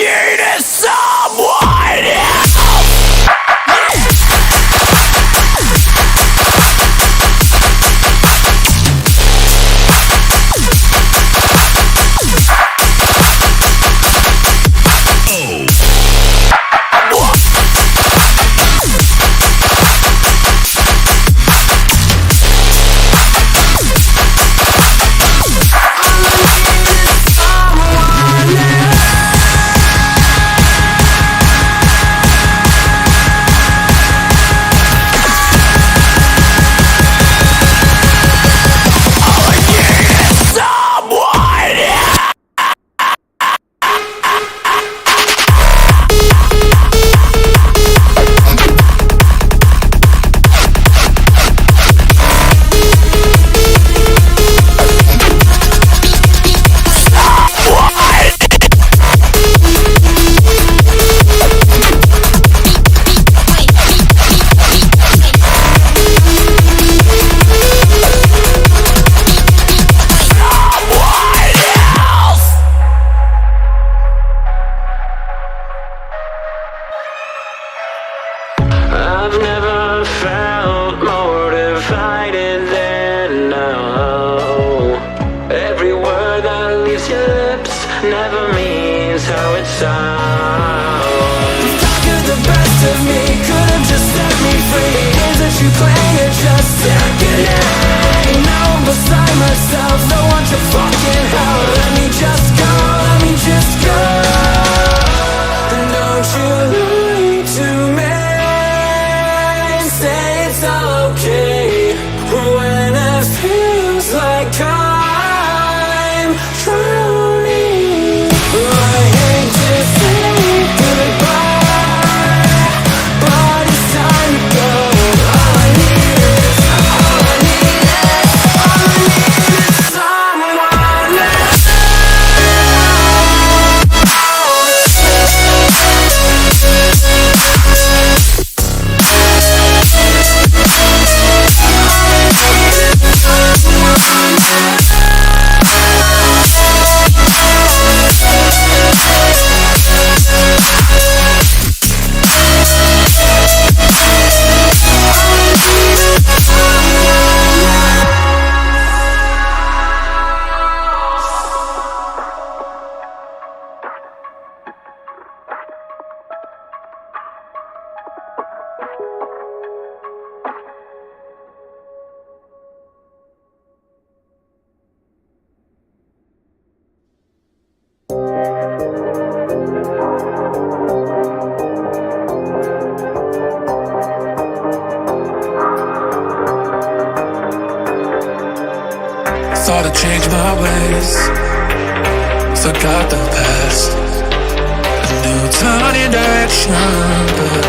needed someone else. I've never felt more divided than now. Every word that leaves your lips never means how it sounds. You've conquered the best of me, could have just set me free. Is that you claim you're just sickening? Now I'm beside myself, no one to fucking hell. Let me just go, let me just go. And don't you lie to me. Say it's all okay when it feels like I'm drowning. I hate to say goodbye, but it's time to go. All I need is someone else. Thought I'd change my ways, forgot the past. A new turn in direction, but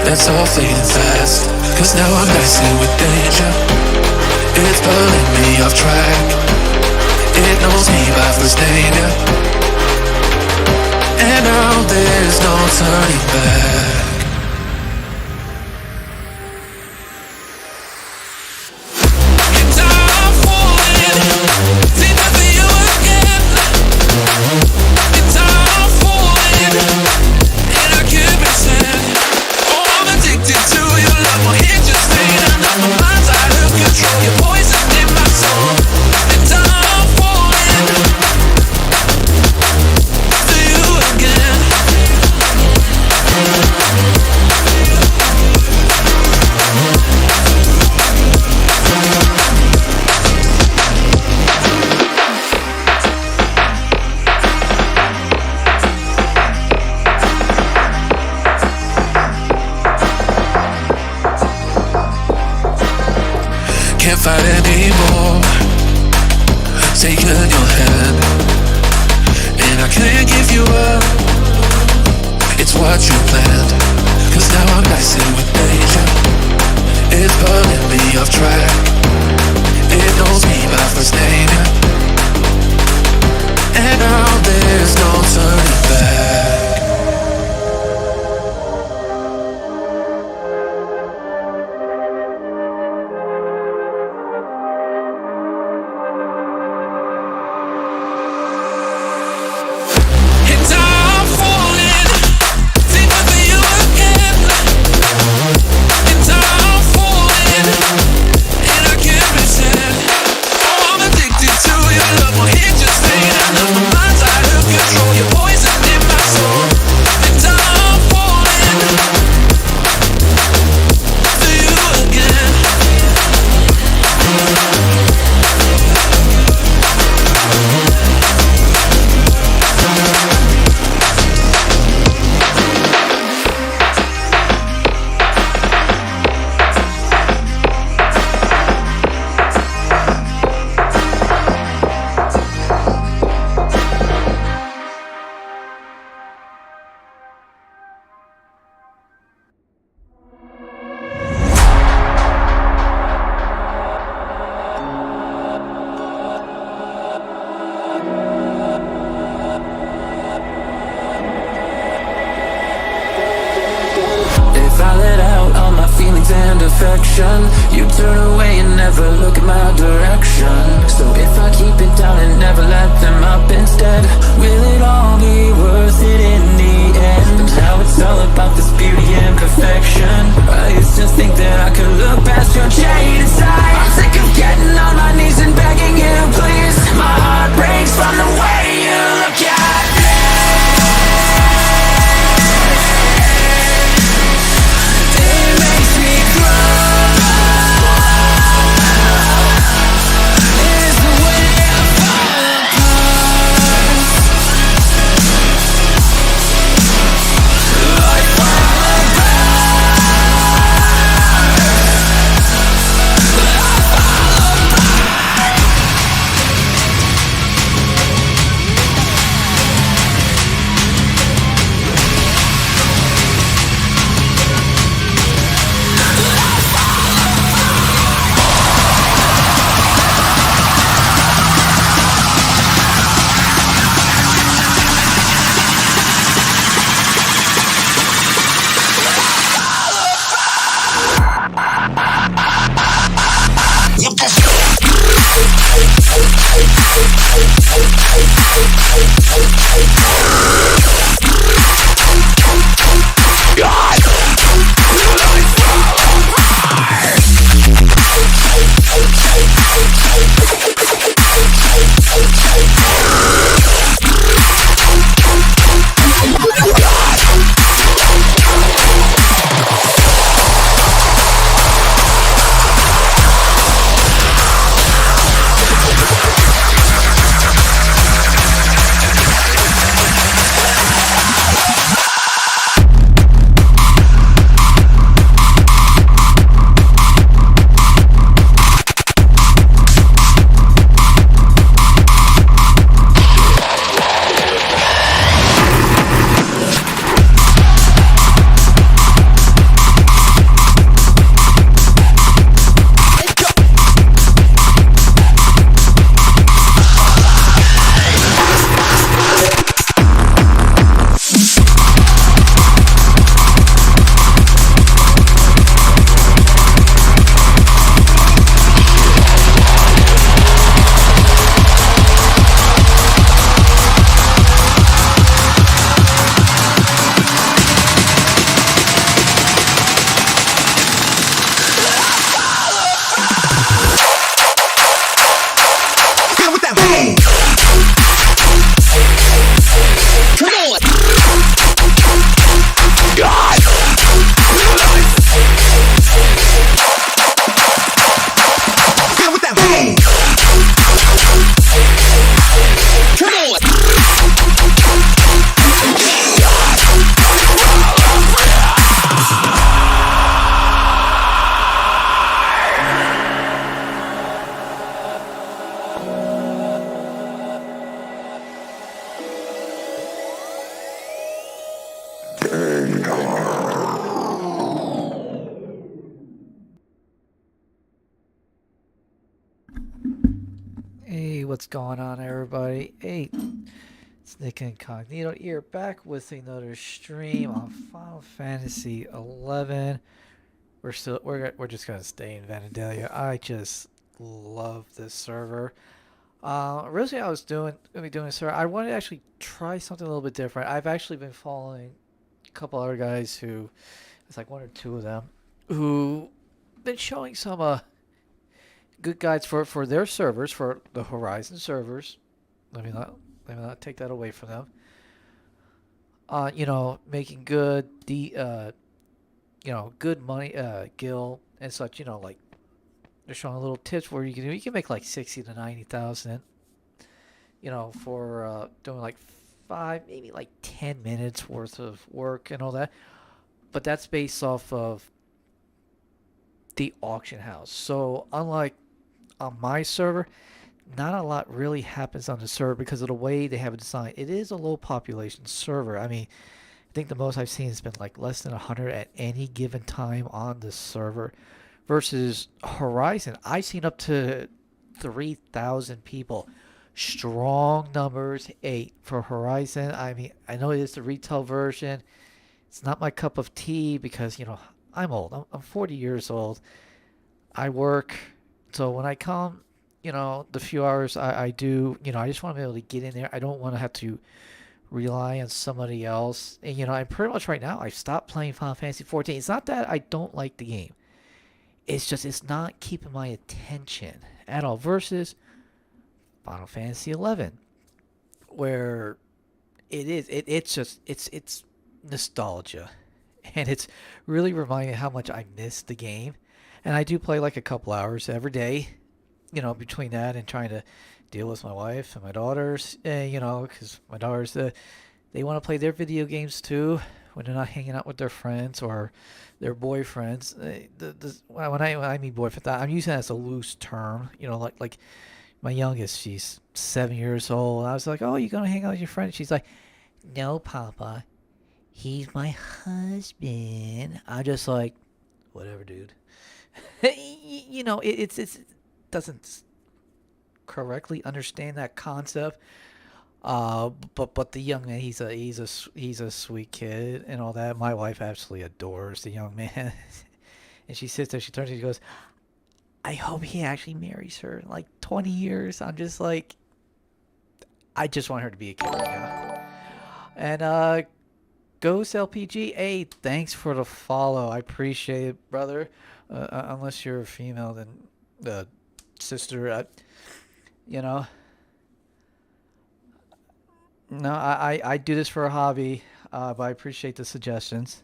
that's all fading fast. Cause now I'm messing with danger, it's pulling me off track. It knows me by first name, yeah. And now there's no turning back. Can't fight anymore, taking your hand, and I can't give you up. It's what you planned, cause now I'm messing with danger. It's pulling me off track. It knows me by first name, yeah. And now there's no turning back. And I'm falling. valid out all my feelings and affection. You turn away and never look at my direction. So if I keep it down and never let them up instead, will it all be worth it in the end? And now it's all about this beauty and perfection. I used to think that I could look past your jaded side. I'm sick of getting on my knees and begging you, please. My heart breaks from the way you look at me. It makes me cry. It's the way I fall apart. I fall apart. Hey, what's going on, everybody? Hey, it's Nick Incognito here, back with another stream on Final Fantasy 11. We're just gonna stay in Vandalia. I just love this server. Originally I was gonna be doing a server. I wanted to actually try something a little bit different. I've actually been following a couple other guys who, it's like one or two of them, who been showing some good guides for their servers, for the Horizon servers. Let me not take that away from them. Making good money, gil and such. Like they're showing little tips where you can make like 60 to 90,000. For doing like 5, maybe like 10 minutes worth of work and all that. But that's based off of the auction house. So unlike on my server, not a lot really happens on the server because of the way they have it designed. It is a low population server. I mean, I think the most I've seen has been like less than 100 at any given time on this server. Versus Horizon, I've seen up to 3,000 people. Strong numbers, 8 for Horizon. I mean, I know it is the retail version. It's not my cup of tea because, I'm old. I'm 40 years old. I work. So when I come, the few hours I do, I just want to be able to get in there. I don't want to have to rely on somebody else. And, I'm pretty much right now, I've stopped playing Final Fantasy 14. It's not that I don't like the game. It's just, it's not keeping my attention at all. Versus Final Fantasy 11, where it's nostalgia. And it's really reminding me how much I miss the game. And I do play like a couple hours every day, between that and trying to deal with my wife and my daughters, because my daughters, they want to play their video games too when they're not hanging out with their friends or their boyfriends. When I mean boyfriend, I'm using that as a loose term, like my youngest, she's 7 years old. I was like, oh, you going to hang out with your friend? She's like, no, Papa, he's my husband. I'm just like, whatever, dude. It doesn't correctly understand that concept. But the young man, he's a sweet kid and all that. My wife absolutely adores the young man, and she sits there. She turns and she goes, "I hope he actually marries her in like 20 years." I'm just like, I just want her to be a kid right now. And Ghost LPG, hey, thanks for the follow. I appreciate it, brother. Unless you're a female, then sister, you know. No, I do this for a hobby, but I appreciate the suggestions.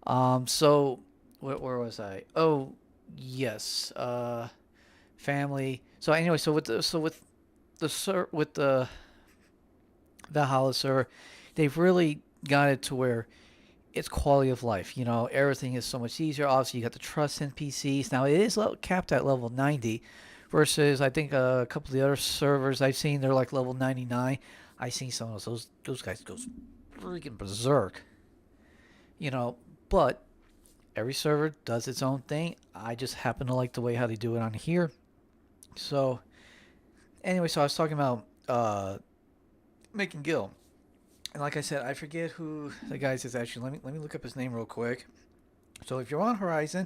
So where was I? Oh, yes. Family. So anyway, with the Valhalla server, they've really got it to where it's quality of life. Everything is so much easier. Obviously, you got the trust NPCs. Now it is capped at level 90, versus I think a couple of the other servers I've seen they're like level 99. I've seen some of those guys go freaking berserk. But every server does its own thing. I just happen to like the way how they do it on here. So anyway, so I was talking about making Gil. And like I said, I forget who the guy is actually. Let me look up his name real quick. So if you're on Horizon,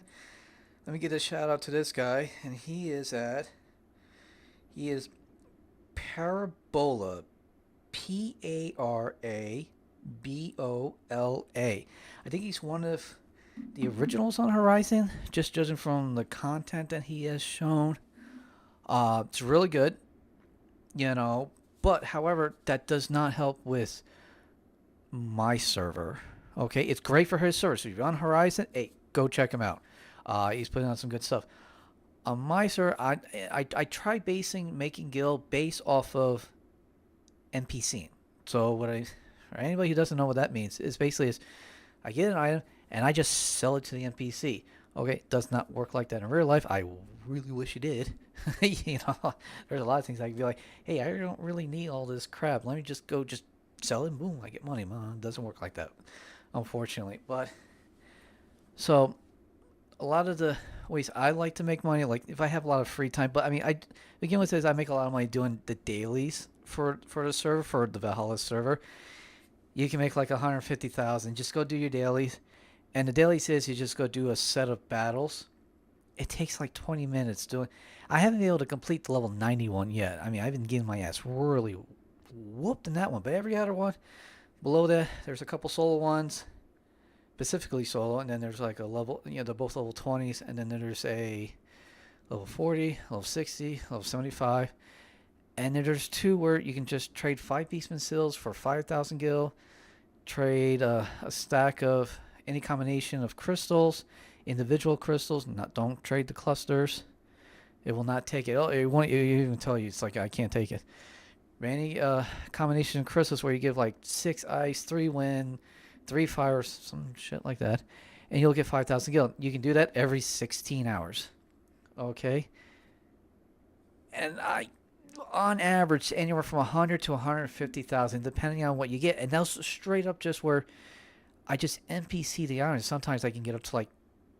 let me get a shout out to this guy, and he is Parabola, Parabola. I think he's one of the originals on Horizon, just judging from the content that he has shown. It's really good, but however, that does not help with my server. Okay, it's great for his server. So if you're on Horizon, hey, go check him out. He's putting on some good stuff. On my server, I tried making guild based off of NPC. So for anybody who doesn't know what that means, it's basically I get an item and I just sell it to the NPC. Okay, it does not work like that in real life. I really wish it did. There's a lot of things I could be like, hey, I don't really need all this crap. Let me just sell it, boom, I get money. It doesn't work like that, unfortunately. But so a lot of the ways I like to make money, like if I have a lot of free time, but I mean, I begin with this, I make a lot of money doing the dailies for the server, for the Valhalla server. You can make like 150,000. Just go do your dailies, and the daily says you just go do a set of battles. It takes like 20 minutes doing. I haven't been able to complete the level 91 yet. I mean, I've been getting my ass really whooped in that one, but every other one below that, there's a couple solo ones, specifically solo, and then there's like a level, they're both level 20s, and then there's a level 40, level 60, level 75, and then there's two where you can just trade 5 Beastman seals for 5,000 gil, trade a stack of any combination of crystals, individual crystals, don't trade the clusters. It will not take it. It won't even tell you. It's like, I can't take it. Any combination of crystals where you give like 6 ice, 3 wind, 3 fire, some shit like that, and you'll get 5,000 gil. You can do that every 16 hours. Okay? And on average, anywhere from 100 to 150,000, depending on what you get. And that's straight up just where I just NPC the items. Sometimes I can get up to like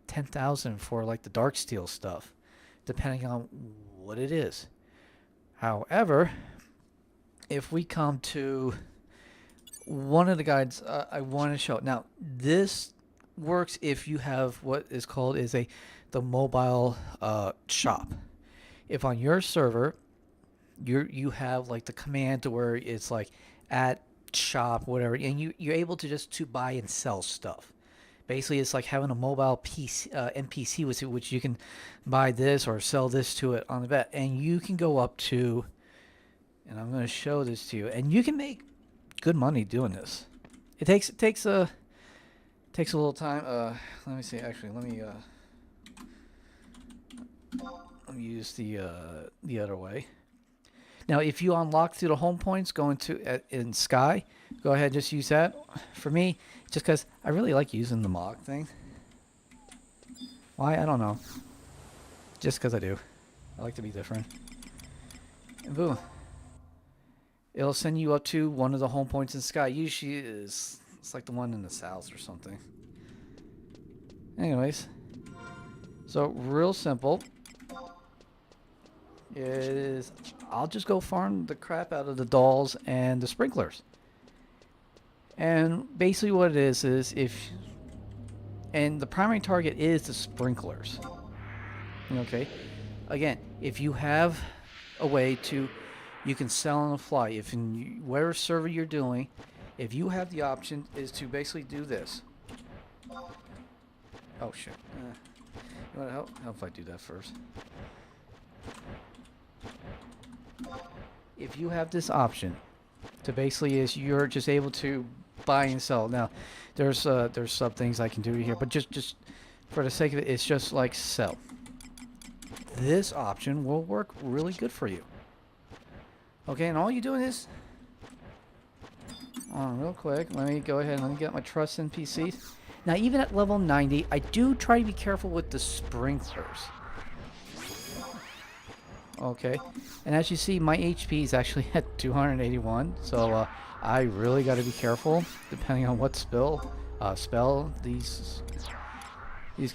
10,000 for like the dark steel stuff, depending on what it is. However, if we come to one of the guides I want to show. Now, this works if you have what is called the mobile shop. If on your server you have like the command to where it's like at shop whatever, and you're able to just to buy and sell stuff. Basically, it's like having a mobile PC, NPC with it, which you can buy this or sell this to it on the bet, and you can go up to. And I'm going to show this to you, and you can make good money doing this. It takes a little time. Let me see. Actually, let me use the other way. Now, if you unlock through the home points going to in Sky, go ahead and just use that. For me, just because I really like using the mock thing. Why? I don't know. Just because I do. I like to be different. And boom. It'll send you up to one of the home points in Sky. Usually it's like the one in the south or something. Anyways. So real simple. Is I'll just go farm the crap out of the dolls and the sprinklers. And basically what it is if and the primary target is the sprinklers. Okay. Again, if you have a way to you can sell on the fly. If in whatever server you're doing, if you have the option is to basically do this. Oh shit. You want to help if I do that first? If you have this option to basically is you're just able to buy and sell. Now there's some things I can do here, but just for the sake of it, it's just like sell. This option will work really good for you. Okay, and all you're doing is real quick, let me go ahead and let me get my trust NPCs. Now even at level 90, I do try to be careful with the sprinklers. Okay, and as you see, my HP is actually at 281, so I really got to be careful depending on what spell these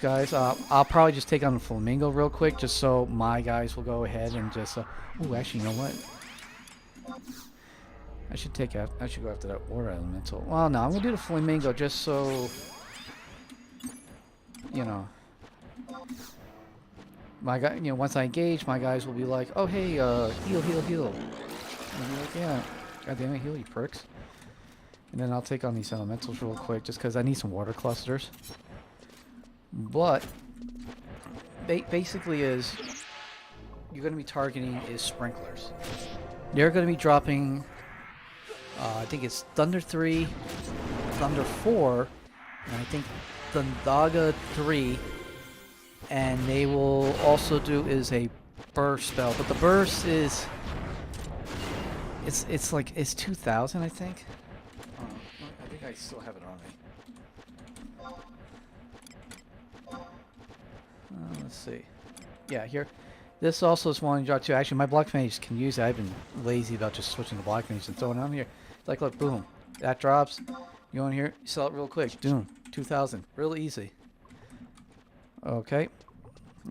guys. I'll probably just take on the Flamingo real quick, just so my guys will go ahead and just. Oh, actually, you know what? I should go after that water elemental. Well, no, I'm gonna do the Flamingo just so you know. My guy, once I engage, my guys will be like, "Oh, hey, heal." And I'll be like, "Yeah, goddamn it, heal, you pricks." And then I'll take on these elementals real quick, just because I need some water clusters. But basically, is you're going to be targeting is sprinklers. They're going to be dropping. I think it's Thunder 3, Thunder 4, and I think Thundaga 3. And they will also do is a burst spell, but the burst is it's like it's 2,000, I think. I think I still have it on me. Let's see. Yeah, here. This also is one to drop too. Actually, my block mage can use it. I've been lazy about just switching the block mage and throwing it on here. Like, look, boom, that drops. You go in here, you sell it real quick. Boom, 2,000, real easy. Okay,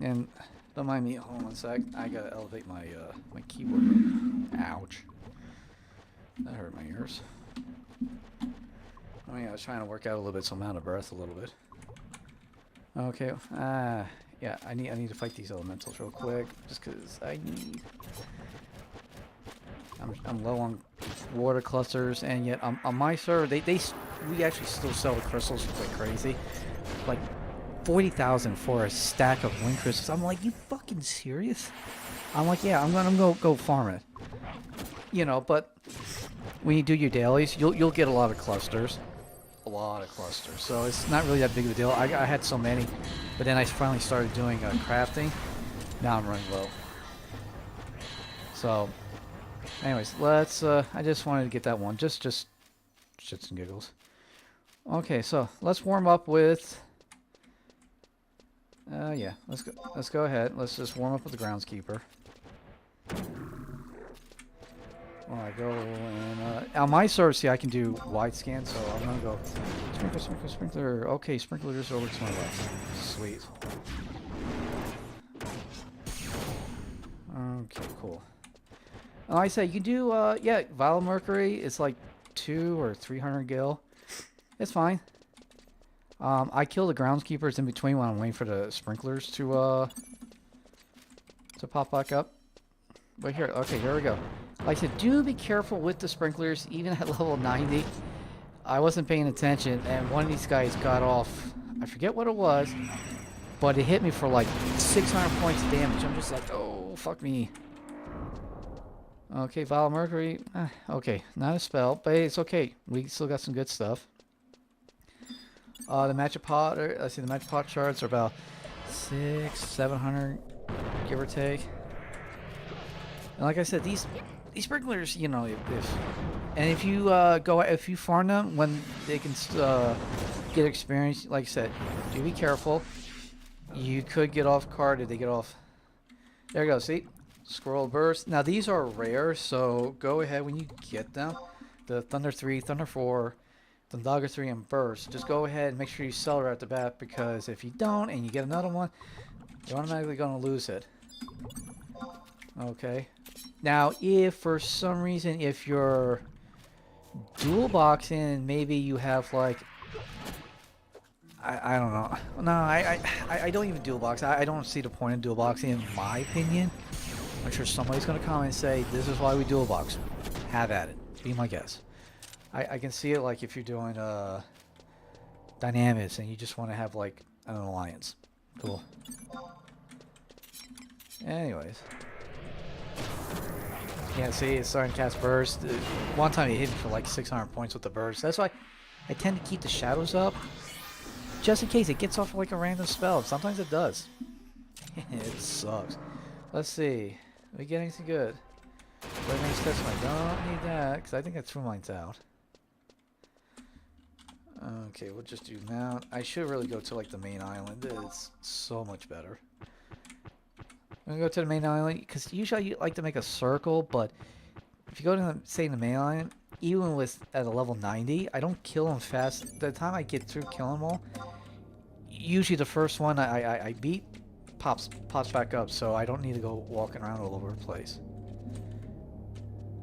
and don't mind me. Hold on one sec. I gotta elevate my my keyboard. Ouch, that hurt my ears. Oh yeah, I was trying to work out a little bit, so I'm out of breath a little bit. Okay, yeah, I need to fight these elementals real quick, just cause I need. I'm low on water clusters, and yet on my server we actually still sell the crystals like crazy, like 40,000 for a stack of wind crystals. I'm like, you fucking serious? I'm like, yeah, I'm gonna go farm it. You know, but when you do your dailies, you'll get a lot of clusters. So it's not really that big of a deal. I had so many, but then I finally started doing crafting. Now I'm running low. So, anyways, let's. I just wanted to get that one, just shits and giggles. Okay, so let's warm up with. Yeah, let's go ahead. Let's just warm up with the groundskeeper. Well, I go and on my server, see, I can do wide scan, so I'm gonna go sprinkler. Okay, sprinklers over to my left. Sweet. Okay, cool. Like I said, you can do yeah, Vile Mercury. It's like 2 or 300 gil. It's fine. I kill the groundskeepers in between when I'm waiting for the sprinklers to pop back up. But here, okay, here we go. Like I said, do be careful with the sprinklers, even at level 90. I wasn't paying attention, and one of these guys got off. I forget what it was, but it hit me for like 600 points of damage. I'm just like, oh, fuck me. Okay, Vile Mercury. Okay, not a spell, but it's okay. We still got some good stuff. The magic pot, let's see, the magic pot shards are about 700, give or take. And like I said, these sprinklers, you know, if you farm them when they can get experience, like I said, do be careful. You could get off card if they get off. There you go. See, Scroll Burst. Now these are rare, so go ahead when you get them. The Thunder 3, Thunder 4, Thundaga 3, and Burst. Just go ahead and make sure you sell her at the bat, because if you don't and you get another one, you're automatically going to lose it. Okay. Now, if for some reason, if you're dual boxing, maybe you have like, I don't know. No, I don't even dual box. I don't see the point in dual boxing, in my opinion. I'm sure somebody's going to comment and say, this is why we dual box. Have at it. Be my guest. I can see it like if you're doing dynamics and you just want to have like an alliance. Cool. Anyways. Yeah, see, it's starting to cast burst. One time he hit me for like 600 points with the burst. That's why I tend to keep the shadows up, just in case it gets off like a random spell. Sometimes it does. It sucks. Let's see. Are we getting anything good? Wait, next test. I don't need that because I think that 2 mine's out. Okay, we'll just do mount. I should really go to like the main island. It's so much better. I'm gonna go to the main island because usually you like to make a circle, but if you go to the, say, the main island, even with at a level 90, I don't kill them fast. By the time I get through killing them all, usually the first one I beat pops back up, so I don't need to go walking around all over the place.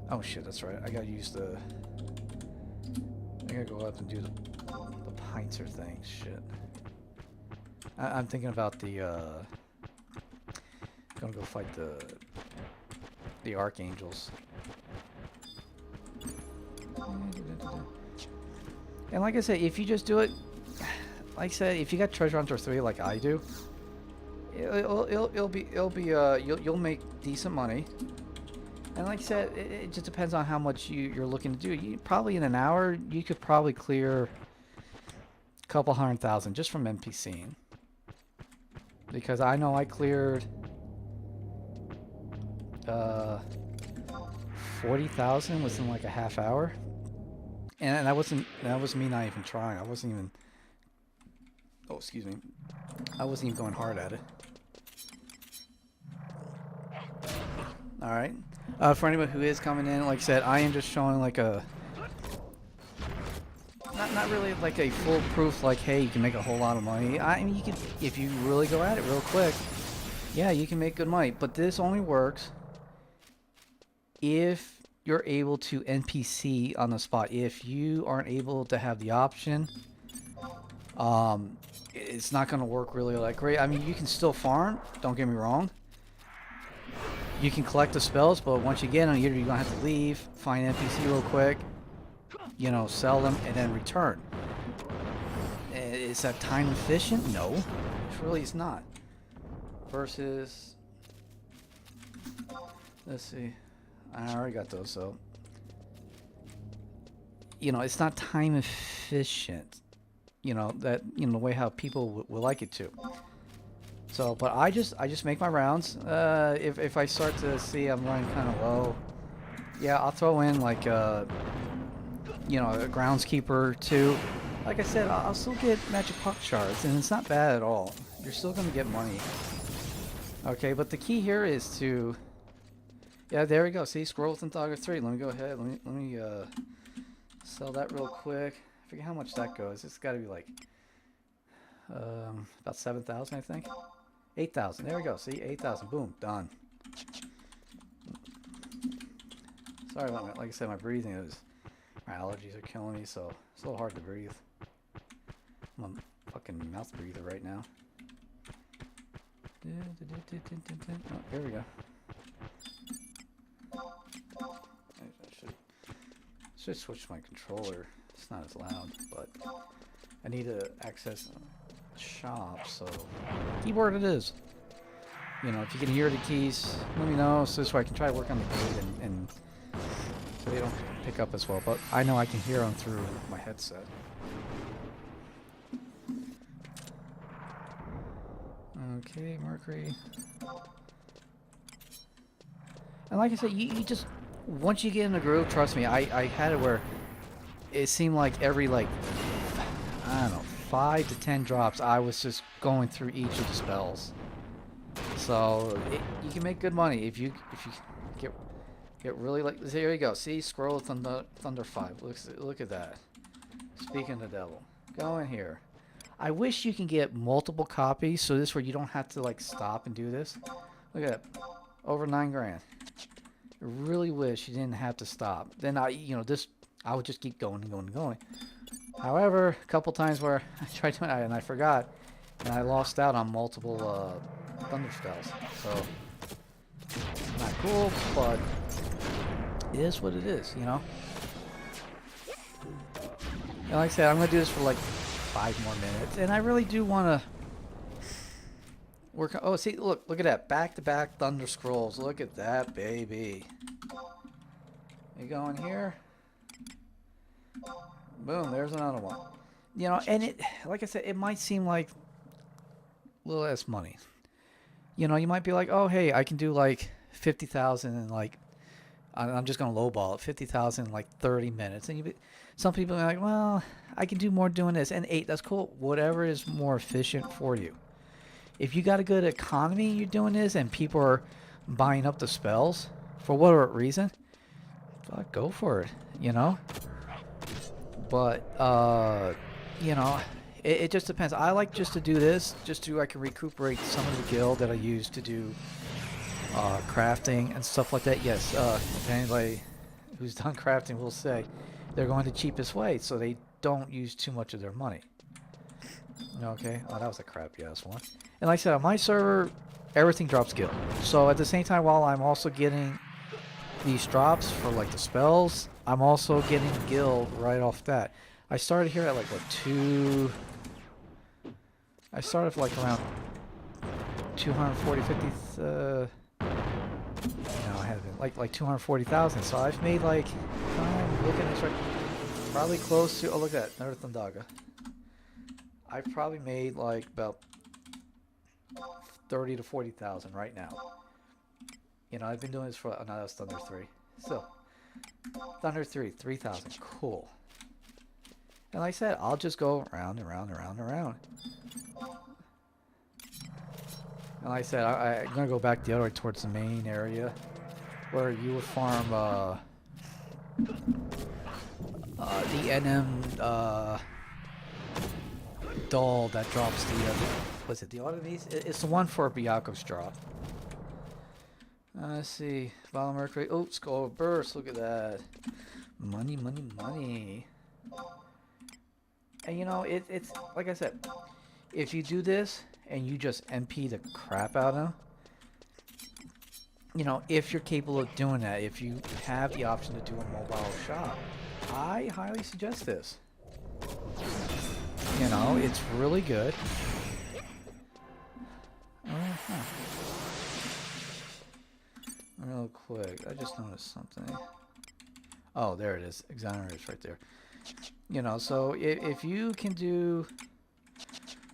Oh shit, that's right. I gotta use the. I gotta go up and do the pincer thing. Shit. I'm thinking about the. Gonna go fight the archangels. And like I said, if you just do it, like I said, if you got Treasure Hunter 3 like I do, you'll make decent money. And like I said, it just depends on how much you're looking to do. You probably in an hour you could probably clear a couple 100,000 just from NPCing. Because I know I cleared 40,000 within like a half hour, and that was me not even trying. I wasn't even. Oh, excuse me. I wasn't even going hard at it. All right. For anyone who is coming in, like I said, I am just showing like a. Not really like a foolproof, like, hey, you can make a whole lot of money. I mean, you can, if you really go at it real quick, yeah, you can make good money. But this only works if you're able to NPC on the spot. If you aren't able to have the option, it's not going to work really like great. I mean, you can still farm, don't get me wrong. You can collect the spells, but once you get them, you're going to have to leave, find NPC real quick, you know, sell them, and then return. Is that time efficient? No, it really is not. Versus, let's see, I already got those, so, you know, it's not time efficient, you know, that, you know, the way how people will like it to. So, but I just make my rounds. If I start to see I'm running kind of low, yeah, I'll throw in like you know, a groundskeeper too. Like I said, I'll still get magic pot shards, and it's not bad at all. You're still gonna get money. Okay, but the key here is to, yeah, there we go. See, Scroll with Thundaga 3. Let me go ahead. Let me sell that real quick. I forget how much that goes. It's got to be like about 7,000, I think. 8,000. There we go. See, 8,000. Boom, done. Sorry about my, like I said, my breathing is. allergies are killing me, so it's a little hard to breathe. I'm a fucking mouth breather right now. Oh, here we go. I should switch my controller. It's not as loud, but I need to access the shop, so keyboard it is. You know, if you can hear the keys, let me know, so this way I can try to work on the gate and so they don't pick up as well. But I know I can hear them through my headset. Okay, Mercury. And like I said, you just, once you get in the groove, trust me, I had it where it seemed like every, like, I don't know, 5 to 10 drops, I was just going through each of the spells. So you can make good money if you get really, like, there you go. See, scroll of Thunder 5. Look at that. Speaking of the devil, go in here. I wish you can get multiple copies, so this way you don't have to like stop and do this. Look at that, over 9 grand. I really wish you didn't have to stop. Then I would just keep going and going and going. However, a couple times where I tried to and I forgot, and I lost out on multiple thunder spells. So not cool, but it is what it is, you know. And like I said, I'm gonna do this for like 5 more minutes, and I really do want to work on, oh, see, look at that, back-to-back Thunder Scrolls. Look at that, baby. You go in here, boom, there's another one. You know, and it, like I said, it might seem like a little less money. You know, you might be like, oh, hey, I can do like 50,000 and like, I'm just gonna lowball it, 50,000 in like 30 minutes, and some people are like, well, I can do more doing this, and 8, that's cool. Whatever is more efficient for you. If you got a good economy, you're doing this, and people are buying up the spells for whatever reason, fuck, go for it, you know. But you know, it just depends. I like just to do this, just so I can recuperate some of the gil that I use to do crafting and stuff like that. Yes, if anybody who's done crafting will say they're going the cheapest way, so they don't use too much of their money. Okay, oh, that was a crappy ass one. And like I said, on my server, everything drops gil. So at the same time, while I'm also getting these drops for like the spells, I'm also getting gil right off that. I started here at like what, 2. I started like around 240, 50. No, I haven't, like 240,000. So I've made like, I'm looking at this right, probably close to, oh look at that, another Thundaga. I've probably made like about 30 to 40,000 right now. You know, I've been doing this for, oh no, that's Thunder 3. So, Thunder 3, 3,000, cool. And like I said, I'll just go round and round and round and round. And like I said, I'm gonna go back the other way towards the main area, where you would farm the NM doll that drops the what's it, the Automies? It's the one for Byaku's drop. Let's see, Violent Mercury. Oh, Skull Burst. Look at that, money, money, money. And you know, it's like I said, if you do this and you just MP the crap out of them, you know, if you're capable of doing that, if you have the option to do a mobile shop, I highly suggest this. You know, it's really good. Real quick, I just noticed something. Oh, there it is. Exonerates right there. You know, so if you can do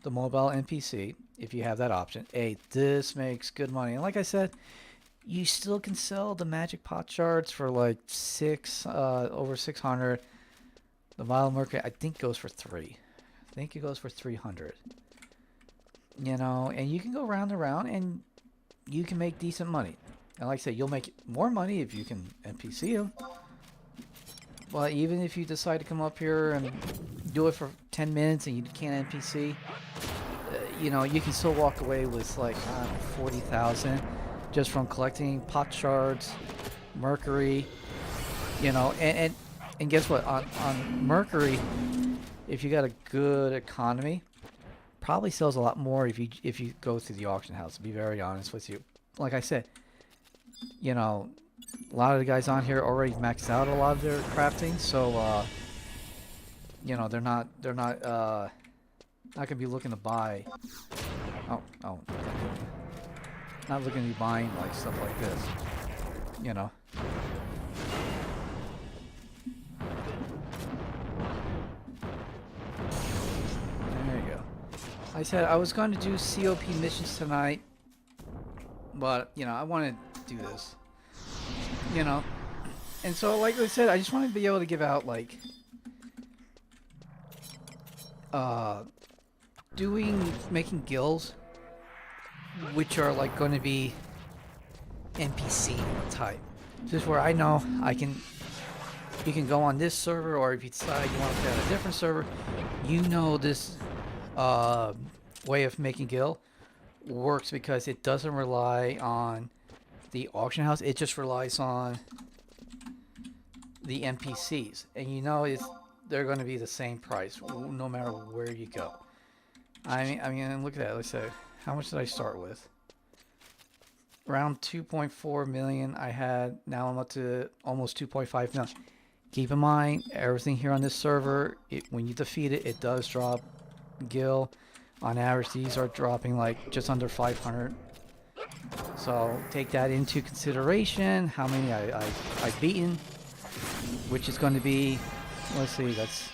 the mobile NPC, if you have that option, hey, this makes good money. And like I said, you still can sell the magic pot shards for like over 600. The Violent Mercury, I think, goes for 3. I think it goes for 300. You know, and you can go round and round, and you can make decent money. And like I said, you'll make more money if you can NPC them. But even if you decide to come up here and do it for 10 minutes and you can't NPC, you know, you can still walk away with like 40,000 just from collecting pot shards, mercury, you know, and And guess what? On Mercury, if you got a good economy, probably sells a lot more if you go through the auction house. To be very honest with you, like I said, you know, a lot of the guys on here already maxed out a lot of their crafting, so you know, they're not gonna be looking to buy. Oh, not looking to be buying like stuff like this, you know. There you go. I said I was going to do COP missions tonight, but you know, I wanted to do this, you know. And so, like I said, I just want to be able to give out like making guilds, which are like going to be NPC type. Just where I know you can go on this server, or if you decide you want to play on a different server, you know this way of making guild works because it doesn't rely on the auction house. It just relies on the NPCs, and you know they're going to be the same price no matter where you go. I mean, look at that. Let's say, how much did I start with? Around 2.4 million I had. Now I'm up to almost 2.5 million. Keep in mind, everything here on this server, when you defeat it, it does drop gil. On average, these are dropping like just under 500. So take that into consideration. How many I've beaten, which is going to be, let's see, that's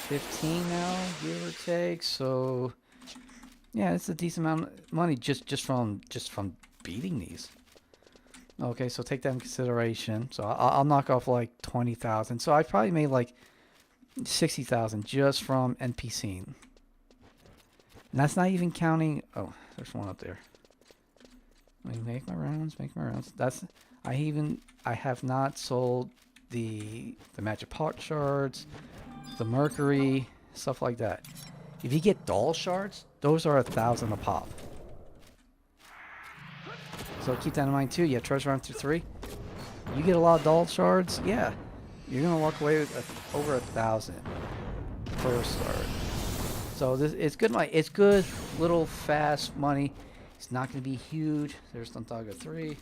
15 now, give or take. So yeah, it's a decent amount of money just from beating these. Okay, so take that in consideration. So I'll knock off like 20,000. So I probably made like 60,000 just from NPCing. And that's not even counting. Oh, there's one up there. Make my rounds. That's I have not sold the magic pot shards, the mercury, stuff like that. If you get doll shards, those are 1,000 a pop. So keep that in mind too. Yeah, treasure hunt through 3. You get a lot of doll shards, yeah, you're gonna walk away with over 1,000 per start. So it's good money. It's good little fast money. It's not gonna be huge. There's Thundaga 3.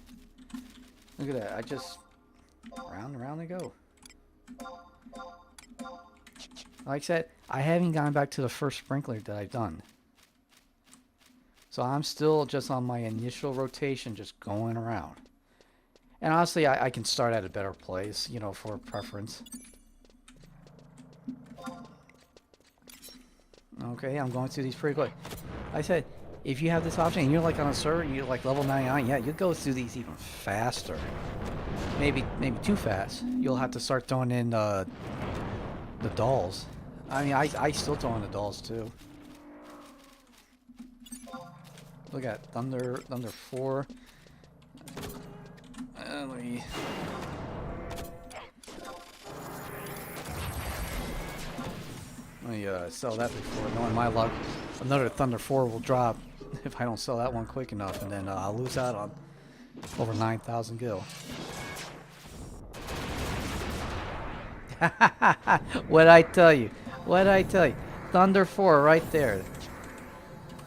Look at that. I just round and round they go. Like I said, I haven't gone back to the first sprinkler that I've done. So I'm still just on my initial rotation, just going around. And honestly, I can start at a better place, you know, for preference. Okay, I'm going through these pretty quick. Like I said, if you have this option and you're like on a server, you're like level 99, yeah, you'll go through these even faster. Maybe too fast. You'll have to start throwing in the dolls. I mean, I still throw in the dolls too. Look at Thunder 4. Let me... sell that before, knowing my luck, another Thunder 4 will drop if I don't sell that one quick enough, and then I'll lose out on over 9,000 gil. What'd I tell you? Thunder 4 right there.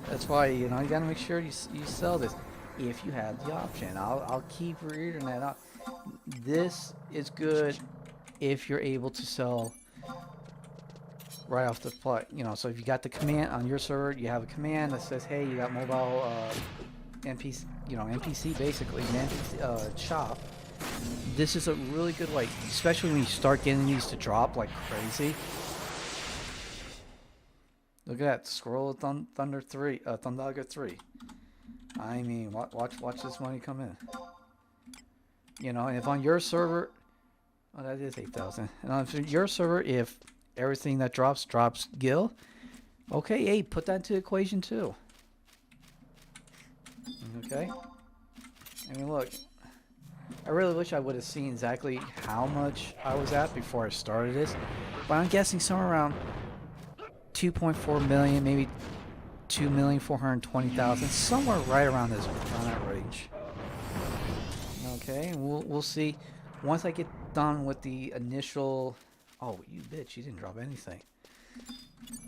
That's why, you know, you gotta make sure you sell this if you have the option. I'll keep reading that up. This is good if you're able to sell right off the plot. You know, so if you got the command on your server, you have a command that says, hey, you got mobile NPC, you know, NPC basically, an NPC shop. This is a really good way, especially when you start getting these to drop like crazy. Look at that, scroll of Thunder 3, Thundaga 3. I mean, watch this money come in. You know, and if on your server, oh, that is 8,000. And on your server, if everything that drops gil, okay, hey, put that into the equation too. Okay. I mean, look, I really wish I would have seen exactly how much I was at before I started this, but I'm guessing somewhere around 2.4 million, maybe 2,420,000, somewhere right around that range. Okay, and we'll see once I get done with the initial... Oh, you bitch, you didn't drop anything.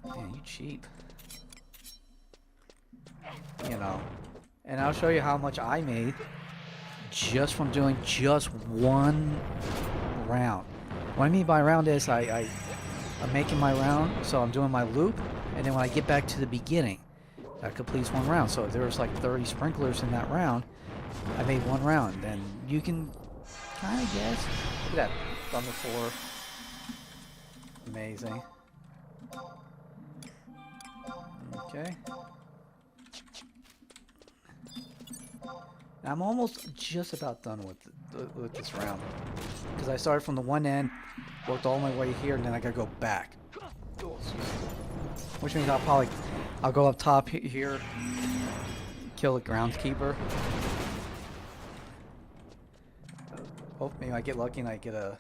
Man, you cheap. You know. And I'll show you how much I made just from doing just one round. What I mean by round is I'm making my round, so I'm doing my loop, and then when I get back to the beginning, that completes one round. So if there was like 30 sprinklers in that round, I made one round. And you can kind of guess. Look at that. Thunder 4. Amazing. Okay. I'm almost just about done with this round. Because I started from the one end, worked all my way here, and then I gotta go back. Which means I'll go up top here, kill the groundskeeper. Oh, maybe I get lucky and I get a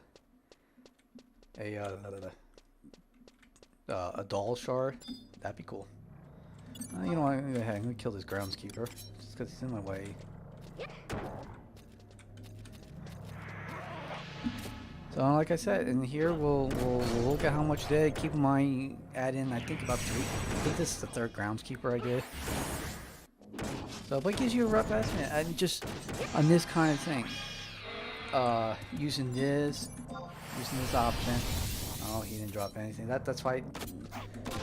doll shard. That'd be cool. You know what? I'm gonna kill this groundskeeper just because he's in my way. So like I said, in here we'll look at how much did. Keep in mind, add in I think about 3. I think this is the 3rd groundskeeper I did. So, but it gives you a rough estimate. And just on this kind of thing, using this option. Oh, he didn't drop anything. That's why it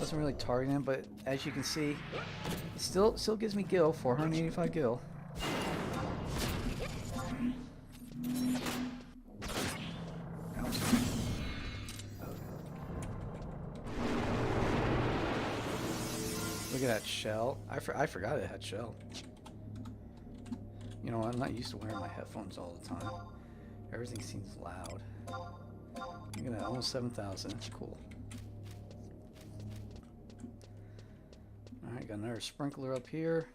doesn't really target him. But as you can see, it still gives me gil, 485 gil. Look at that shell. I forgot it had shell. You know, I'm not used to wearing my headphones all the time. Everything seems loud. Look at that, almost 7,000. Cool. Alright, got another sprinkler up here.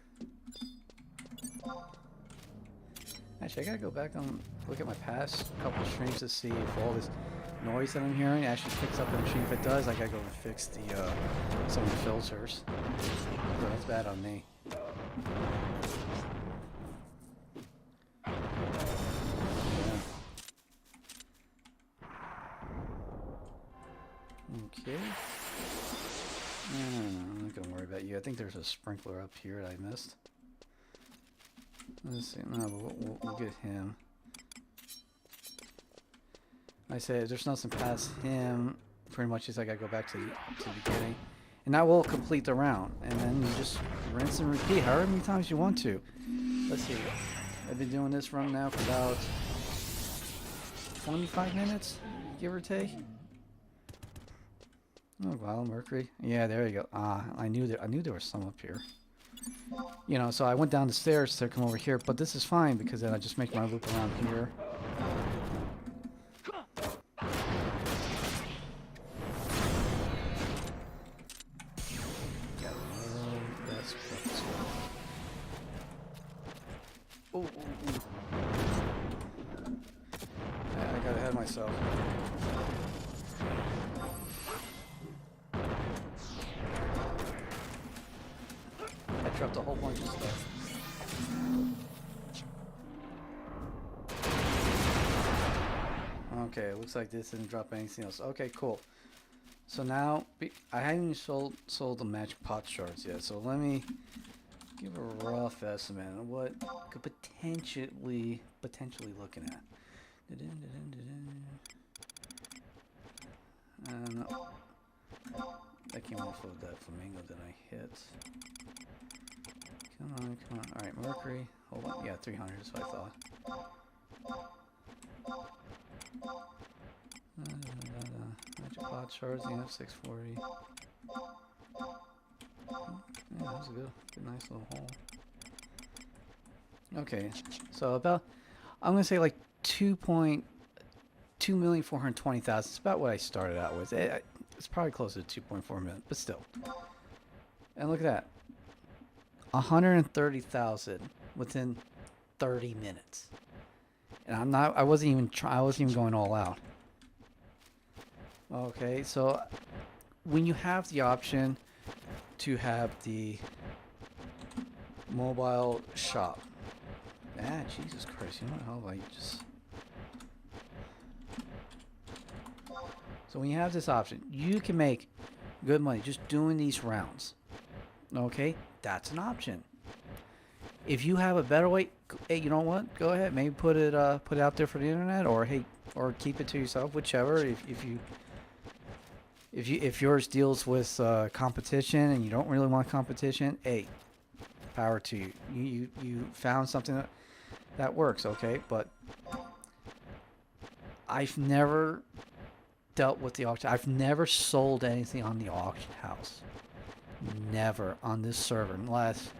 Actually, I gotta go back and look at my past couple of streams to see if all this noise that I'm hearing actually picks up in the stream. If it does, I gotta go and fix the some of the filters. So that's bad on me. Okay. No, I'm not gonna worry about you. I think there's a sprinkler up here that I missed. Let's see. No, but we'll get him. I say there's nothing past him. Pretty much, is I gotta go back to the beginning, and that will complete the round. And then you just rinse and repeat however many times you want to. Let's see. I've been doing this run now for about 25 minutes, give or take. Oh wow, Mercury. Yeah, there you go. I knew there was some up here. You know, so I went down the stairs to come over here, but this is fine because then I just make my loop around here. I got ahead of myself. I dropped a whole bunch of stuff. Okay, it looks like this didn't drop anything else. Okay, cool. So now, I haven't even sold the magic pot shards yet, so let me give a rough estimate of what could potentially looking at. No. That came off of that flamingo that I hit. Come on, come on. Alright, Mercury. Hold on. Yeah, 300 is what I thought. Magic pot shards, yeah, 640. Yeah, that was a good nice little hole. Okay, so about, I'm gonna say like 2.420,000. It's about what I started out with. It's probably closer to 2.4 million, but still. And look at that, 130,000 within 30 minutes. And I wasn't even going all out. Okay, so when you have the option to have the mobile shop. Jesus Christ, you know how I just... So when you have this option, you can make good money just doing these rounds. Okay, that's an option. If you have a better way, hey, you know what? Go ahead, maybe put it out there for the internet, or hey, or keep it to yourself, whichever. If yours deals with competition and you don't really want competition, hey, power to you. You found something that works, okay? But I've never dealt with the auction. I've never sold anything on the auction house. Never on this server. In the last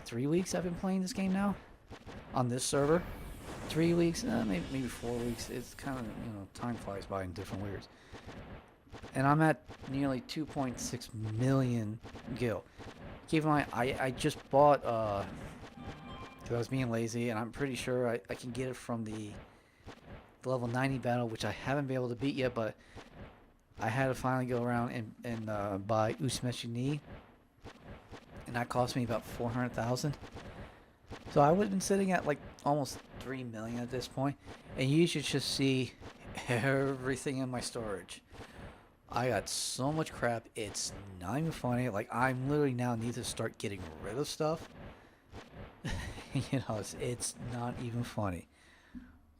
3 weeks I've been playing this game now. On this server. 3 weeks, maybe 4 weeks. It's kind of, time flies by in different weirds. And I'm at nearly 2.6 million gil. Keep in mind, I just bought, because I was being lazy, and I'm pretty sure I can get it from the level 90 battle, which I haven't been able to beat yet, but I had to finally go around and buy Usmeshini, and that cost me about 400,000. So I would have been sitting at like almost 3 million at this point, and you should just see everything in my storage. I got so much crap, it's not even funny. Like, I'm literally now need to start getting rid of stuff. It's not even funny.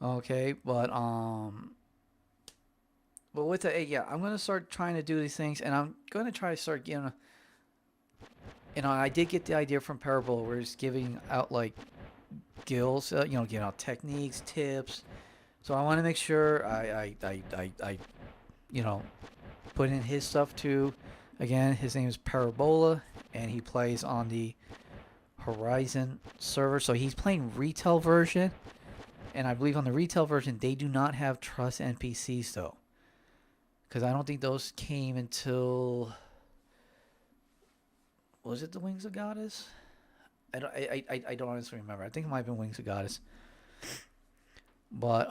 Okay, but with the yeah, I'm gonna start trying to do these things, and I'm gonna try to start getting. I did get the idea from Parabola, where he's giving out like gills, giving out techniques, tips. So I want to make sure I put in his stuff too. Again, his name is Parabola, and he plays on the Horizon server. So he's playing retail version, and I believe on the retail version they do not have trust NPCs though, because I don't think those came until, was it the Wings of Goddess? I don't honestly remember. I think it might have been Wings of Goddess. But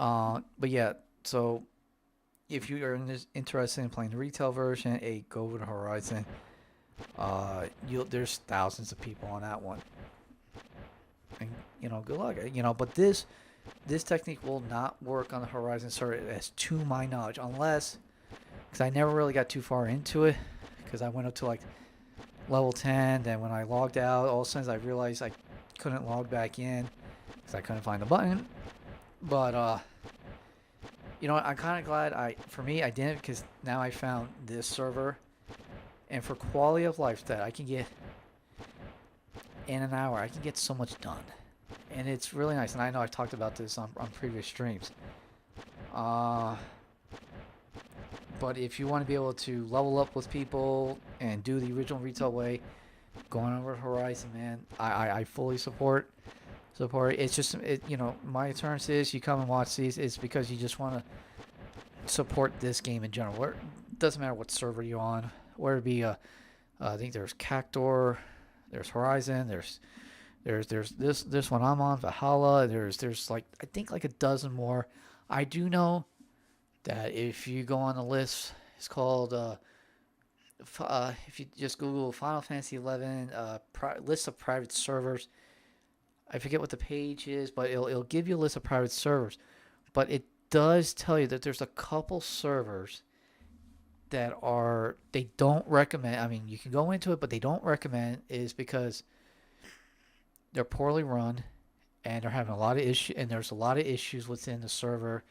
yeah. So if you are interested in playing the retail version, go over to Horizon. There's thousands of people on that one, and good luck. But this technique will not work on the Horizon server, as to my knowledge, unless, because I never really got too far into it, because I went up to like level 10. Then when I logged out, all of a sudden I realized I couldn't log back in because I couldn't find the button. But I'm kind of glad I didn't, because now I found this server, and for quality of life that I can get in an hour, I can get so much done, and it's really nice. And I know I've talked about this on previous streams. But if you want to be able to level up with people and do the original retail way, going over to Horizon, man, I fully support. It's just, my assurance is you come and watch these, it's because you just want to support this game in general. It doesn't matter what server you're on, whether it be I think there's Cactor, there's Horizon, there's this one I'm on, Valhalla, there's like, I think like a dozen more. I do know that if you go on the list, it's called if you just Google Final Fantasy 11 list of private servers, I forget what the page is, but it'll give you a list of private servers. But it does tell you that there's a couple servers that they don't recommend. I mean, you can go into it, but they don't recommend, is because they're poorly run, and they're having a lot of issues, and there's a lot of issues within the server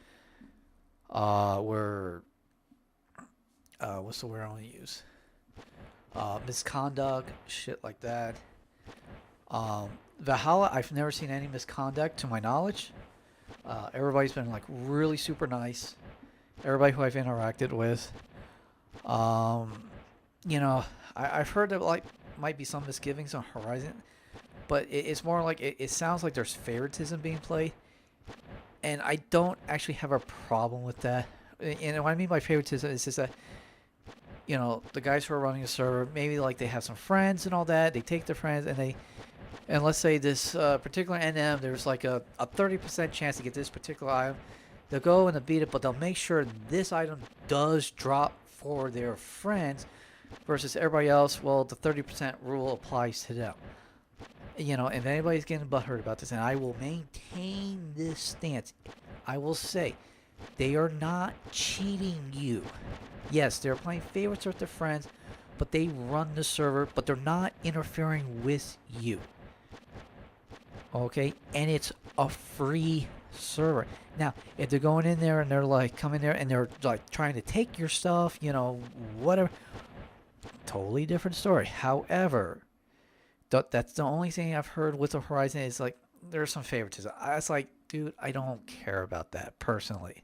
where what's the word I want to use? Misconduct, shit like that. Valhalla, I've never seen any misconduct to my knowledge. Everybody's been like really super nice. Everybody who I've interacted with. I've heard that like might be some misgivings on Horizon, but it's more like it sounds like there's favoritism being played, and I don't actually have a problem with that. And what I mean by favoritism is just that, the guys who are running a server, maybe like they have some friends and all that. They take their friends and let's say this particular NM, there's like a 30% chance to get this particular item. They'll go and they'll beat it, but they'll make sure this item does drop for their friends, versus everybody else, well, the 30% rule applies to them. If anybody's getting butthurt about this, and I will maintain this stance, I will say, They are not cheating you. Yes, they're playing favorites with their friends, but they run the server, but they're not interfering with you. Okay? And it's a free server. Now, if they're going in there and they're like coming there and they're like trying to take your stuff, you know, whatever, totally different story. However, that's the only thing I've heard with the Horizon is like there's some favoritism. I was like, dude, I don't care about that personally.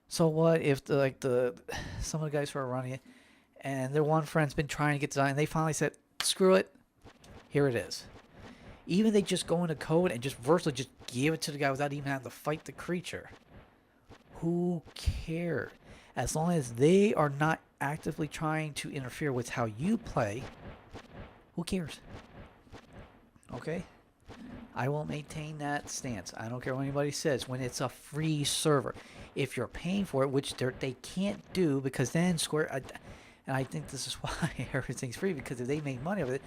So what if some of the guys who are running it and their one friend's been trying to get design and they finally said, screw it, here it is. Even they just go into code and just virtually just give it to the guy without even having to fight the creature. Who cares? As long as they are not actively trying to interfere with how you play, who cares? Okay? I will maintain that stance. I don't care what anybody says when it's a free server. If you're paying for it, which they can't do because then Square... and I think this is why everything's free, because if they make money off it,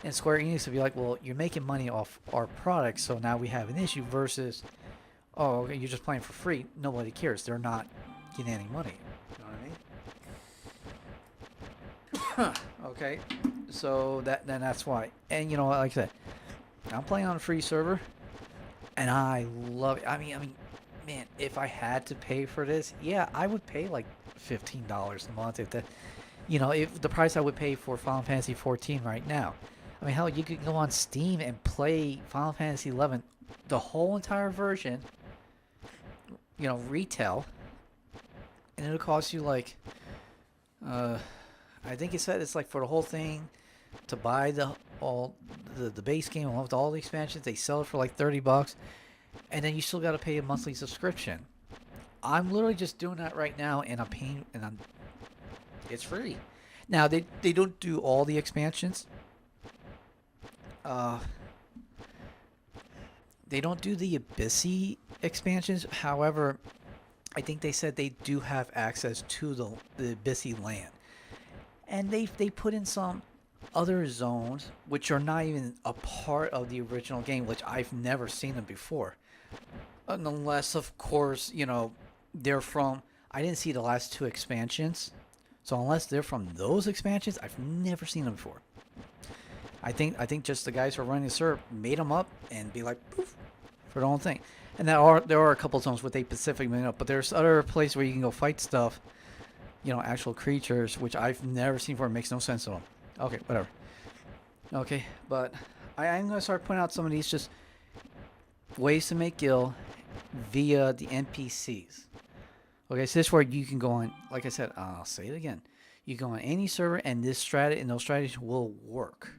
and Square Enix would be like, well, you're making money off our products, so now we have an issue versus, oh, okay, you're just playing for free. Nobody cares. They're not getting any money. You know what I mean? Okay, so that's why. And you know, like I said, I'm playing on a free server, and I love it. I mean, man, if I had to pay for this, yeah, I would pay like $15 a month if that. You know, if the price I would pay for Final Fantasy 14 right now. I mean, hell, you could go on Steam and play Final Fantasy 11, the whole entire version, you know, retail, and it'll cost you like, I think it said it's like for the whole thing, to buy the base game along with all the expansions, they sell it for like $30, and then you still got to pay a monthly subscription. I'm literally just doing that right now, and I'm paying, and it's free. Now they don't do all the expansions. They don't do the Abyssy expansions. However, I think they said they do have access to the Abyssy land, and they put in some other zones which are not even a part of the original game, which I've never seen them before, unless of course, you know, they're from. I didn't see the last two expansions. So unless they're from those expansions, I've never seen them before. I think just the guys who are running the server made them up and be like, poof, for the whole thing. And there are a couple of zones with a Pacific made up, but there's other places where you can go fight stuff, you know, actual creatures, which I've never seen before. It makes no sense at all. Okay, whatever. Okay, but I'm going to start putting out some of these just ways to make gil via the NPCs. Okay, so this is where you can go on, like I said, I'll say it again. You go on any server and those strategies will work.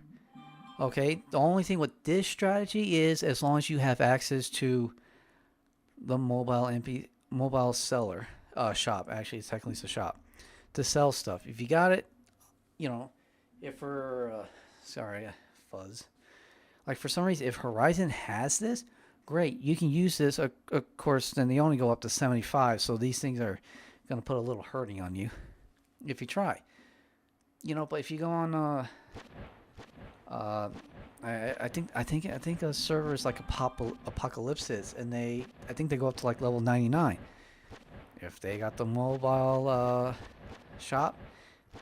Okay, the only thing with this strategy is as long as you have access to the mobile seller shop. Actually, it's technically a shop to sell stuff. If you got it, you know, if for fuzz. Like for some reason, if Horizon has this, great, you can use this. Of course, then they only go up to 75, so these things are going to put a little hurting on you if you try. You know, but if you go on, I think a server is like Apocalypse, and I think they go up to like level 99. If they got the mobile shop,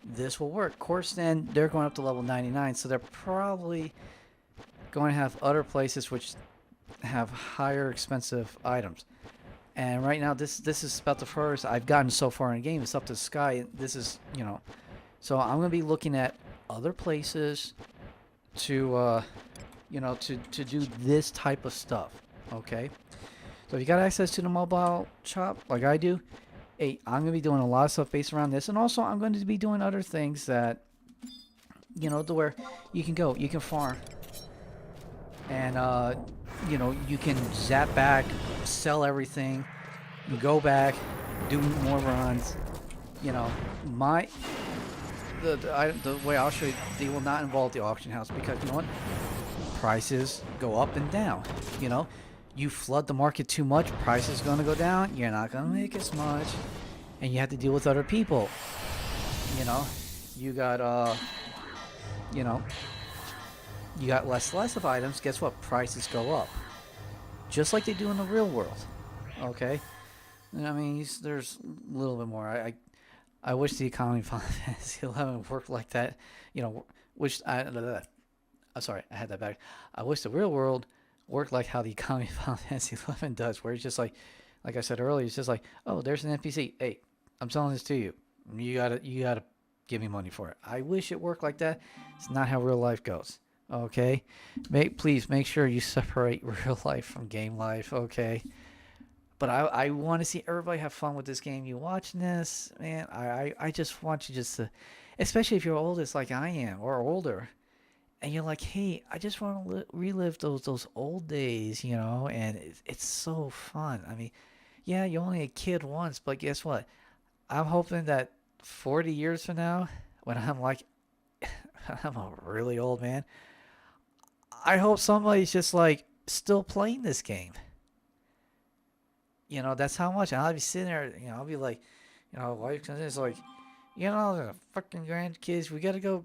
this will work. Of course, then they're going up to level 99, so they're probably going to have other places which have higher expensive items. And right now this is about the furthest I've gotten so far in the game. It's up to the sky. This is, you know, so I'm going to be looking at other places to you know, to do this type of stuff. Okay, so if you got access to the mobile shop like I do, hey, I'm going to be doing a lot of stuff based around this, and also I'm going to be doing other things that, you know, to where you can farm, and you know, you can zap back, sell everything, and go back, do more runs. You know, the way I'll show you, they will not involve the auction house, because you know what? Prices go up and down. You know, you flood the market too much, price is going to go down. You're not going to make as much, and you have to deal with other people. You know, you got you know, you got less of items. Guess what? Prices go up, just like they do in the real world. Okay, I mean, there's a little bit more. I wish the economy of Final Fantasy 11 worked like that. You know, which I'm sorry, I had that back. I wish the real world worked like how the economy of Final Fantasy 11 does, where it's just like I said earlier, it's just like, oh, there's an NPC. Hey, I'm selling this to you. You gotta give me money for it. I wish it worked like that. It's not how real life goes. Okay, please make sure you separate real life from game life. Okay. But I want to see everybody have fun with this game. You watching this, man? I just want you just to, especially if you're oldest like I am or older, and you're like, hey, I just want to relive those old days, you know? And it's so fun. I mean, yeah, you're only a kid once, but guess what? I'm hoping that 40 years from now, when I'm like, I'm a really old man, I hope somebody's just like still playing this game. You know, that's how much. And I'll be sitting there, you know, I'll be like, you know, wife comes in, it's like, you know, the fucking grandkids, we gotta go,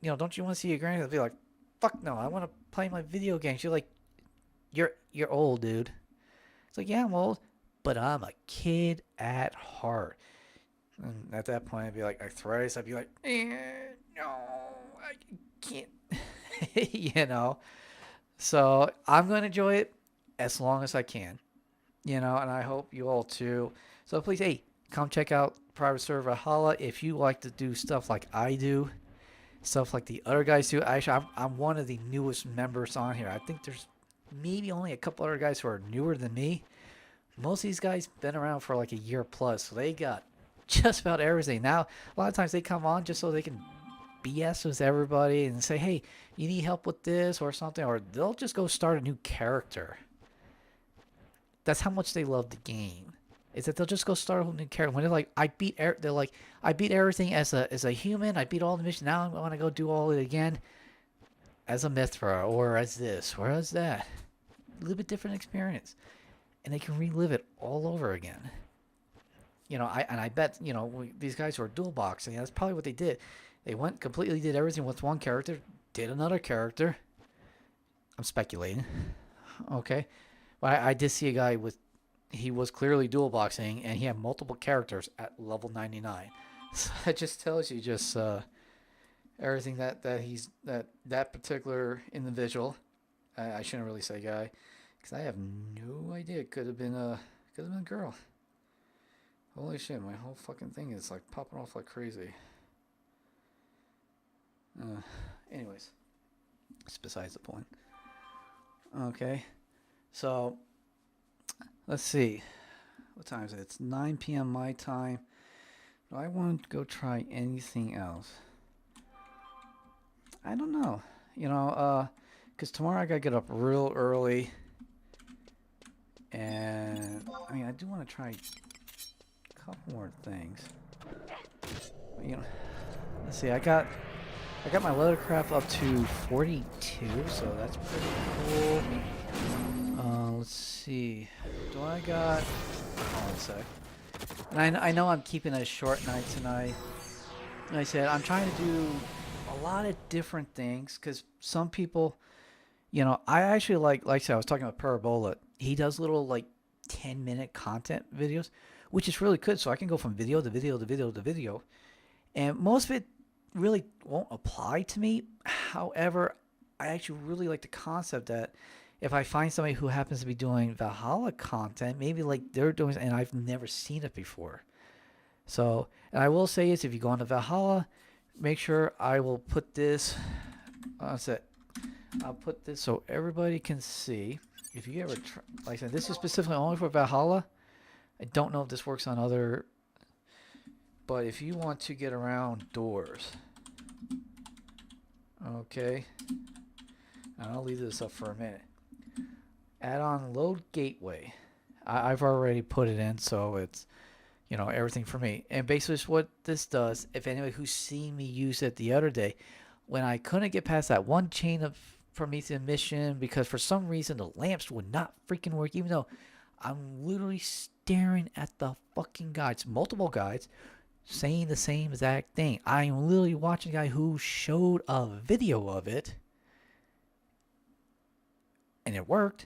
you know, don't you want to see your grandkids? I'll be like, fuck no, I want to play my video games. You're like, you're old, dude. It's like, yeah, I'm old, but I'm a kid at heart. And at that point, I'd be like arthritis. I'd be like, no, I can't, you know. So I'm gonna enjoy it as long as I can. You know, and I hope you all too. So please, hey, come check out Private Server Valhalla if you like to do stuff like I do, stuff like the other guys do. Actually, I'm one of the newest members on here. I think there's maybe only a couple other guys who are newer than me. Most of these guys been around for like a year plus, so they got just about everything. Now, a lot of times they come on just so they can BS with everybody and say, hey, you need help with this or something, or they'll just go start a new character. That's how much they love the game. Is that they'll just go start a whole new character. When they're like, they're like, I beat everything as a human. I beat all the missions. Now I want to go do all it again as a Mithra or as this or as that. A little bit different experience, and they can relive it all over again. You know, I bet you know these guys who are dual boxing. That's probably what they did. They went completely did everything with one character, did another character. I'm speculating. Okay. But I did see a guy he was clearly dual boxing, and he had multiple characters at level 99. So that just tells you just everything that particular individual. I shouldn't really say guy, because I have no idea. It could have been a girl. Holy shit! My whole fucking thing is like popping off like crazy. Anyways, it's besides the point. Okay. So, let's see. What time is it? It's 9 p.m. my time. Do I want to go try anything else? I don't know. You know, because tomorrow I gotta get up real early. And, I mean, I do want to try a couple more things. You know, let's see. I got my leathercraft up to 42, so that's pretty cool. Let's see. Do I got... Hold on a sec. And I know I'm keeping it a short night tonight. Like I said, I'm trying to do a lot of different things, because some people, you know, I actually like I said, I was talking about Parabola. He does little, like, 10-minute content videos, which is really good, so I can go from video to video to video to video. And most of it really won't apply to me. However, I actually really like the concept that if I find somebody who happens to be doing Valhalla content, maybe like they're doing, and I've never seen it before. So, and I will say is, if you go on to Valhalla, make sure I will put this. That's it. I'll put this so everybody can see. If you ever try, like I said, this is specifically only for Valhalla. I don't know if this works on other, but if you want to get around doors, okay. And I'll leave this up for a minute. Add on load gateway. I've already put it in, so it's, you know, everything for me. And basically what this does, if anybody who's seen me use it the other day, when I couldn't get past that one chain of Promethean mission because for some reason the lamps would not freaking work, even though I'm literally staring at the fucking guides, multiple guides, saying the same exact thing. I'm literally watching a guy who showed a video of it, and it worked.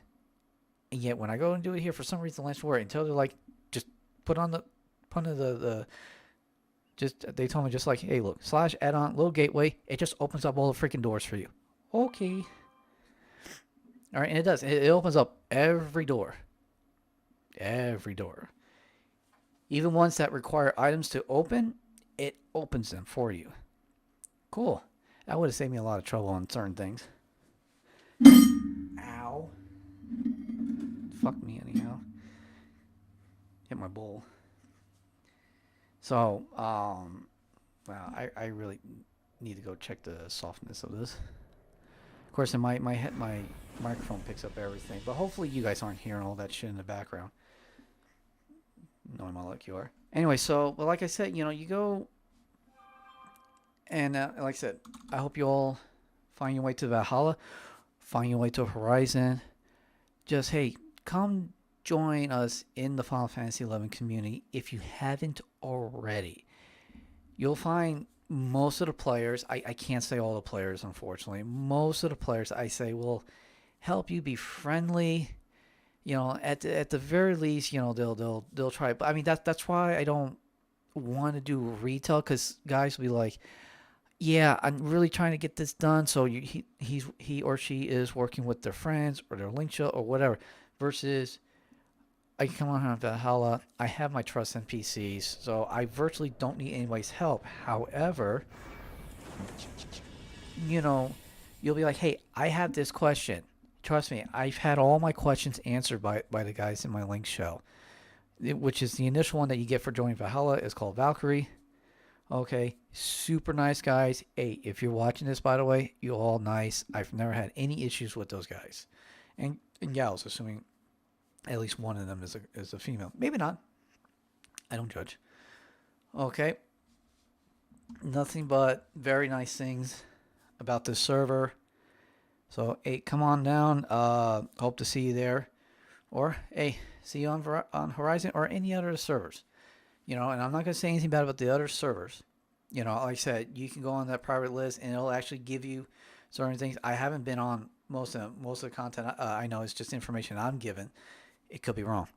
And yet when I go and do it here, for some reason the lamps work until they're like just put on the just they told me just like, hey, look, slash add-on little gateway. It just opens up all the freaking doors for you. Okay. All right, and it does. It opens up every door. Every door. Even ones that require items to open, it opens them for you. Cool. That would have saved me a lot of trouble on certain things. Ow. Fuck me anyhow. Hit my bowl. So, wow, I really need to go check the softness of this. Of course, my microphone picks up everything, but hopefully you guys aren't hearing all that shit in the background. Knowing my luck, you are. Anyway, so, well, like I said, you know, you go, and like I said, I hope you all find your way to Valhalla, find your way to Horizon. Just, hey, come join us in the Final Fantasy XI community if you haven't already. You'll find most of the players, I can't say all the players, unfortunately. Most of the players, I say, will help you be friendly. You know, at the very least, you know, they'll try. But I mean, that's why I don't want to do retail, because guys will be like, yeah, I'm really trying to get this done. So he or she is working with their friends or their link show or whatever. Versus, I can come on Valhalla. I have my trust NPCs, so I virtually don't need anybody's help. However, you know, you'll be like, hey, I have this question. Trust me, I've had all my questions answered by the guys in my link show, which is the initial one that you get for joining Valhalla. Is called Valkyrie. Okay, super nice guys. Hey, if you're watching this, by the way, you're all nice. I've never had any issues with those guys. And gals, assuming at least one of them is a female. Maybe not. I don't judge. Okay. Nothing but very nice things about this server. So, hey, come on down. Hope to see you there. Or, hey, see you on Horizon or any other servers. You know, and I'm not going to say anything bad about the other servers. You know, like I said, you can go on that private list and it'll actually give you certain things. I haven't been on most of them. Most of the content I know is just information I'm given. It could be wrong.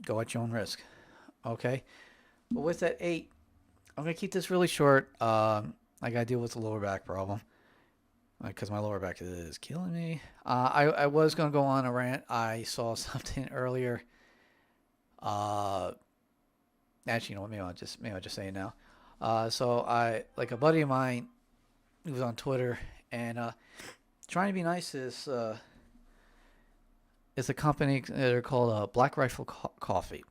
Go at your own risk. Okay? But with that 8, I'm going to keep this really short. I got to deal with the lower back problem, because my lower back is killing me. I was going to go on a rant. I saw something earlier. Actually, you know what? Maybe I'll just say it now. So like a buddy of mine who was on Twitter, and trying to be nice is a company. They're called Black Rifle Coffee.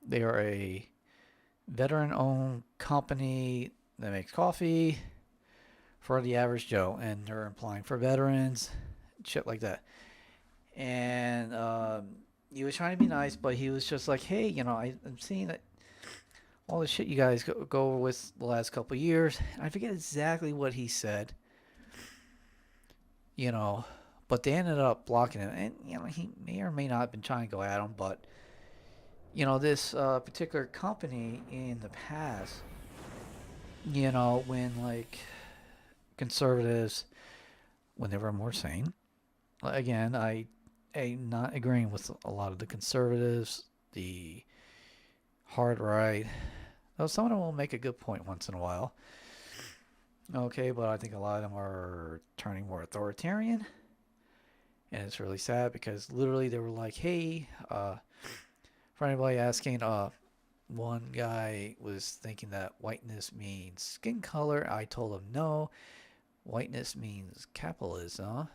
They are a veteran-owned company that makes coffee for the average Joe, and they're implying for veterans, shit like that. And he was trying to be nice, but he was just like, hey, you know, I'm seeing that all the shit you guys go over with the last couple of years. I forget exactly what he said, you know, but they ended up blocking him. And, you know, he may or may not have been trying to go at him, but, you know, this particular company in the past, you know, when, like, conservatives, when they were more sane, again, I'm not agreeing with a lot of the conservatives, the hard right. Though some of them will make a good point once in a while. Okay, but I think a lot of them are turning more authoritarian. And it's really sad because literally they were like, hey, for anybody asking, one guy was thinking that whiteness means skin color. I told him no, whiteness means capitalism.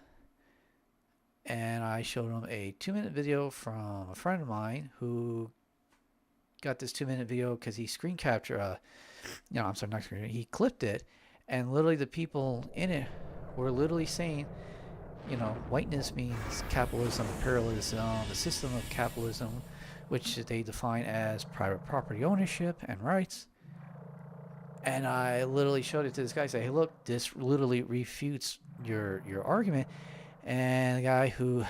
And I showed him a 2-minute video from a friend of mine who got this 2-minute video because he screen captured, I'm sorry, not screen, he clipped it, and literally the people in it were literally saying, you know, whiteness means capitalism, imperialism, the system of capitalism, which they define as private property ownership and rights. And I literally showed it to this guy, say, hey, look, this literally refutes your argument. And the guy who,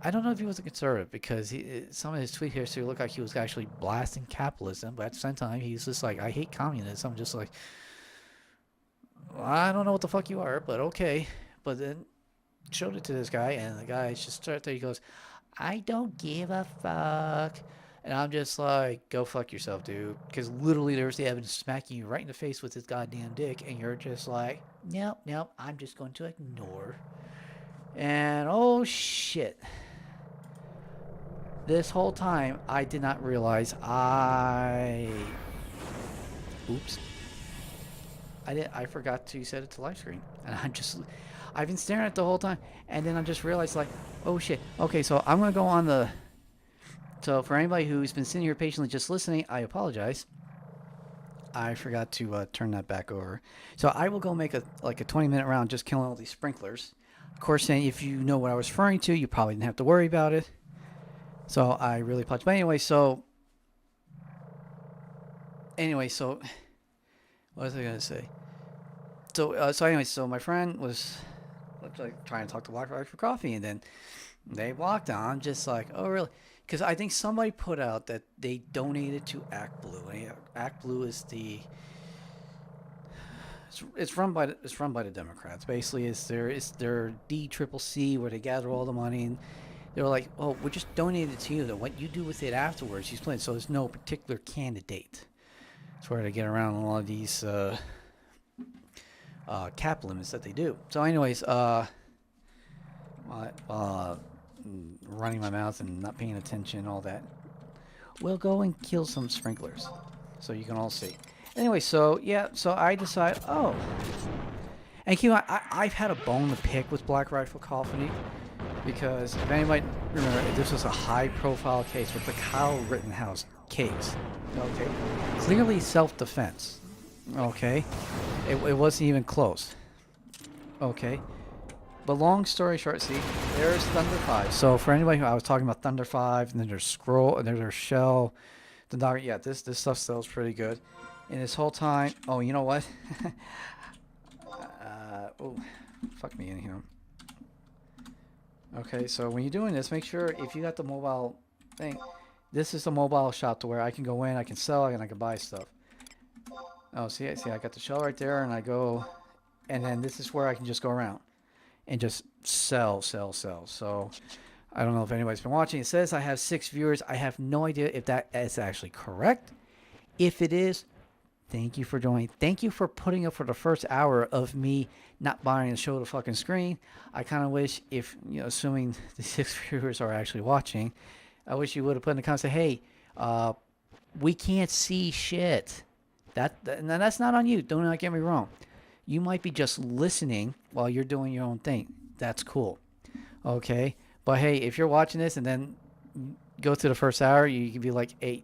I don't know if he was a conservative, because some of his tweet history looked like he was actually blasting capitalism, but at the same time, he's just like, I hate communism. I'm just like, well, I don't know what the fuck you are, but okay. But then showed it to this guy, and the guy just started there. He goes, I don't give a fuck. And I'm just like, go fuck yourself, dude. Because literally there's the evidence smacking you right in the face with his goddamn dick. And you're just like, nope, nope, I'm just going to ignore. And oh shit. This whole time, I did not realize Oops. I forgot to set it to live screen. And I've been staring at it the whole time. And then I just realized, like, oh shit. Okay, so I'm going to go on the... So for anybody who's been sitting here patiently just listening, I apologize. I forgot to turn that back over. So I will go make a 20-minute round just killing all these sprinklers. Of course, then if you know what I was referring to, you probably didn't have to worry about it. So I really apologize. But anyway, so what was I gonna say? So my friend was like trying to talk to Black Rock for coffee, and then they walked on. I'm just like, oh really? Because I think somebody put out that they donated to Act Blue. And Act Blue is it's run by the Democrats. Basically, it's their DCCC where they gather all the money, and they were like, "Oh, we just donated it to you. Then what you do with it afterwards, you split." So there's no particular candidate. That's where they get around a lot of these cap limits that they do. So, anyways, running my mouth and not paying attention, all that. We'll go and kill some sprinklers, so you can all see. Anyway, so yeah, so I decide, oh, and keep on, I've had a bone to pick with Black Rifle Coffee, because if anybody remember, this was a high-profile case with the Kyle Rittenhouse case. Okay, clearly self-defense. Okay, it wasn't even close. Okay. But long story short, see, there's Thunder 5. So for anybody who I was talking about Thunder 5, and then there's Scroll, and there's Shell, the dog, yeah, this stuff sells pretty good. And this whole time, oh, you know what? Oh, fuck me in here. Okay, so when you're doing this, make sure if you got the mobile thing, this is the mobile shop to where I can go in, I can sell, and I can buy stuff. Oh, see, I got the shell right there, and I go, and then this is where I can just go around and just sell. So I don't know if anybody's been watching. It says I have 6 viewers. I have no idea if that is actually correct. If it is, thank you for joining. Thank you for putting up for the first hour of me not bothering to show the fucking screen. I kind of wish, if, you know, assuming the 6 viewers are actually watching, I wish you would have put in the comments, say, hey, we can't see shit. Now that's not on you. Don't not get me wrong. You might be just listening while you're doing your own thing. That's cool. Okay? But hey, if you're watching this and then go to the first hour, you can be like, hey,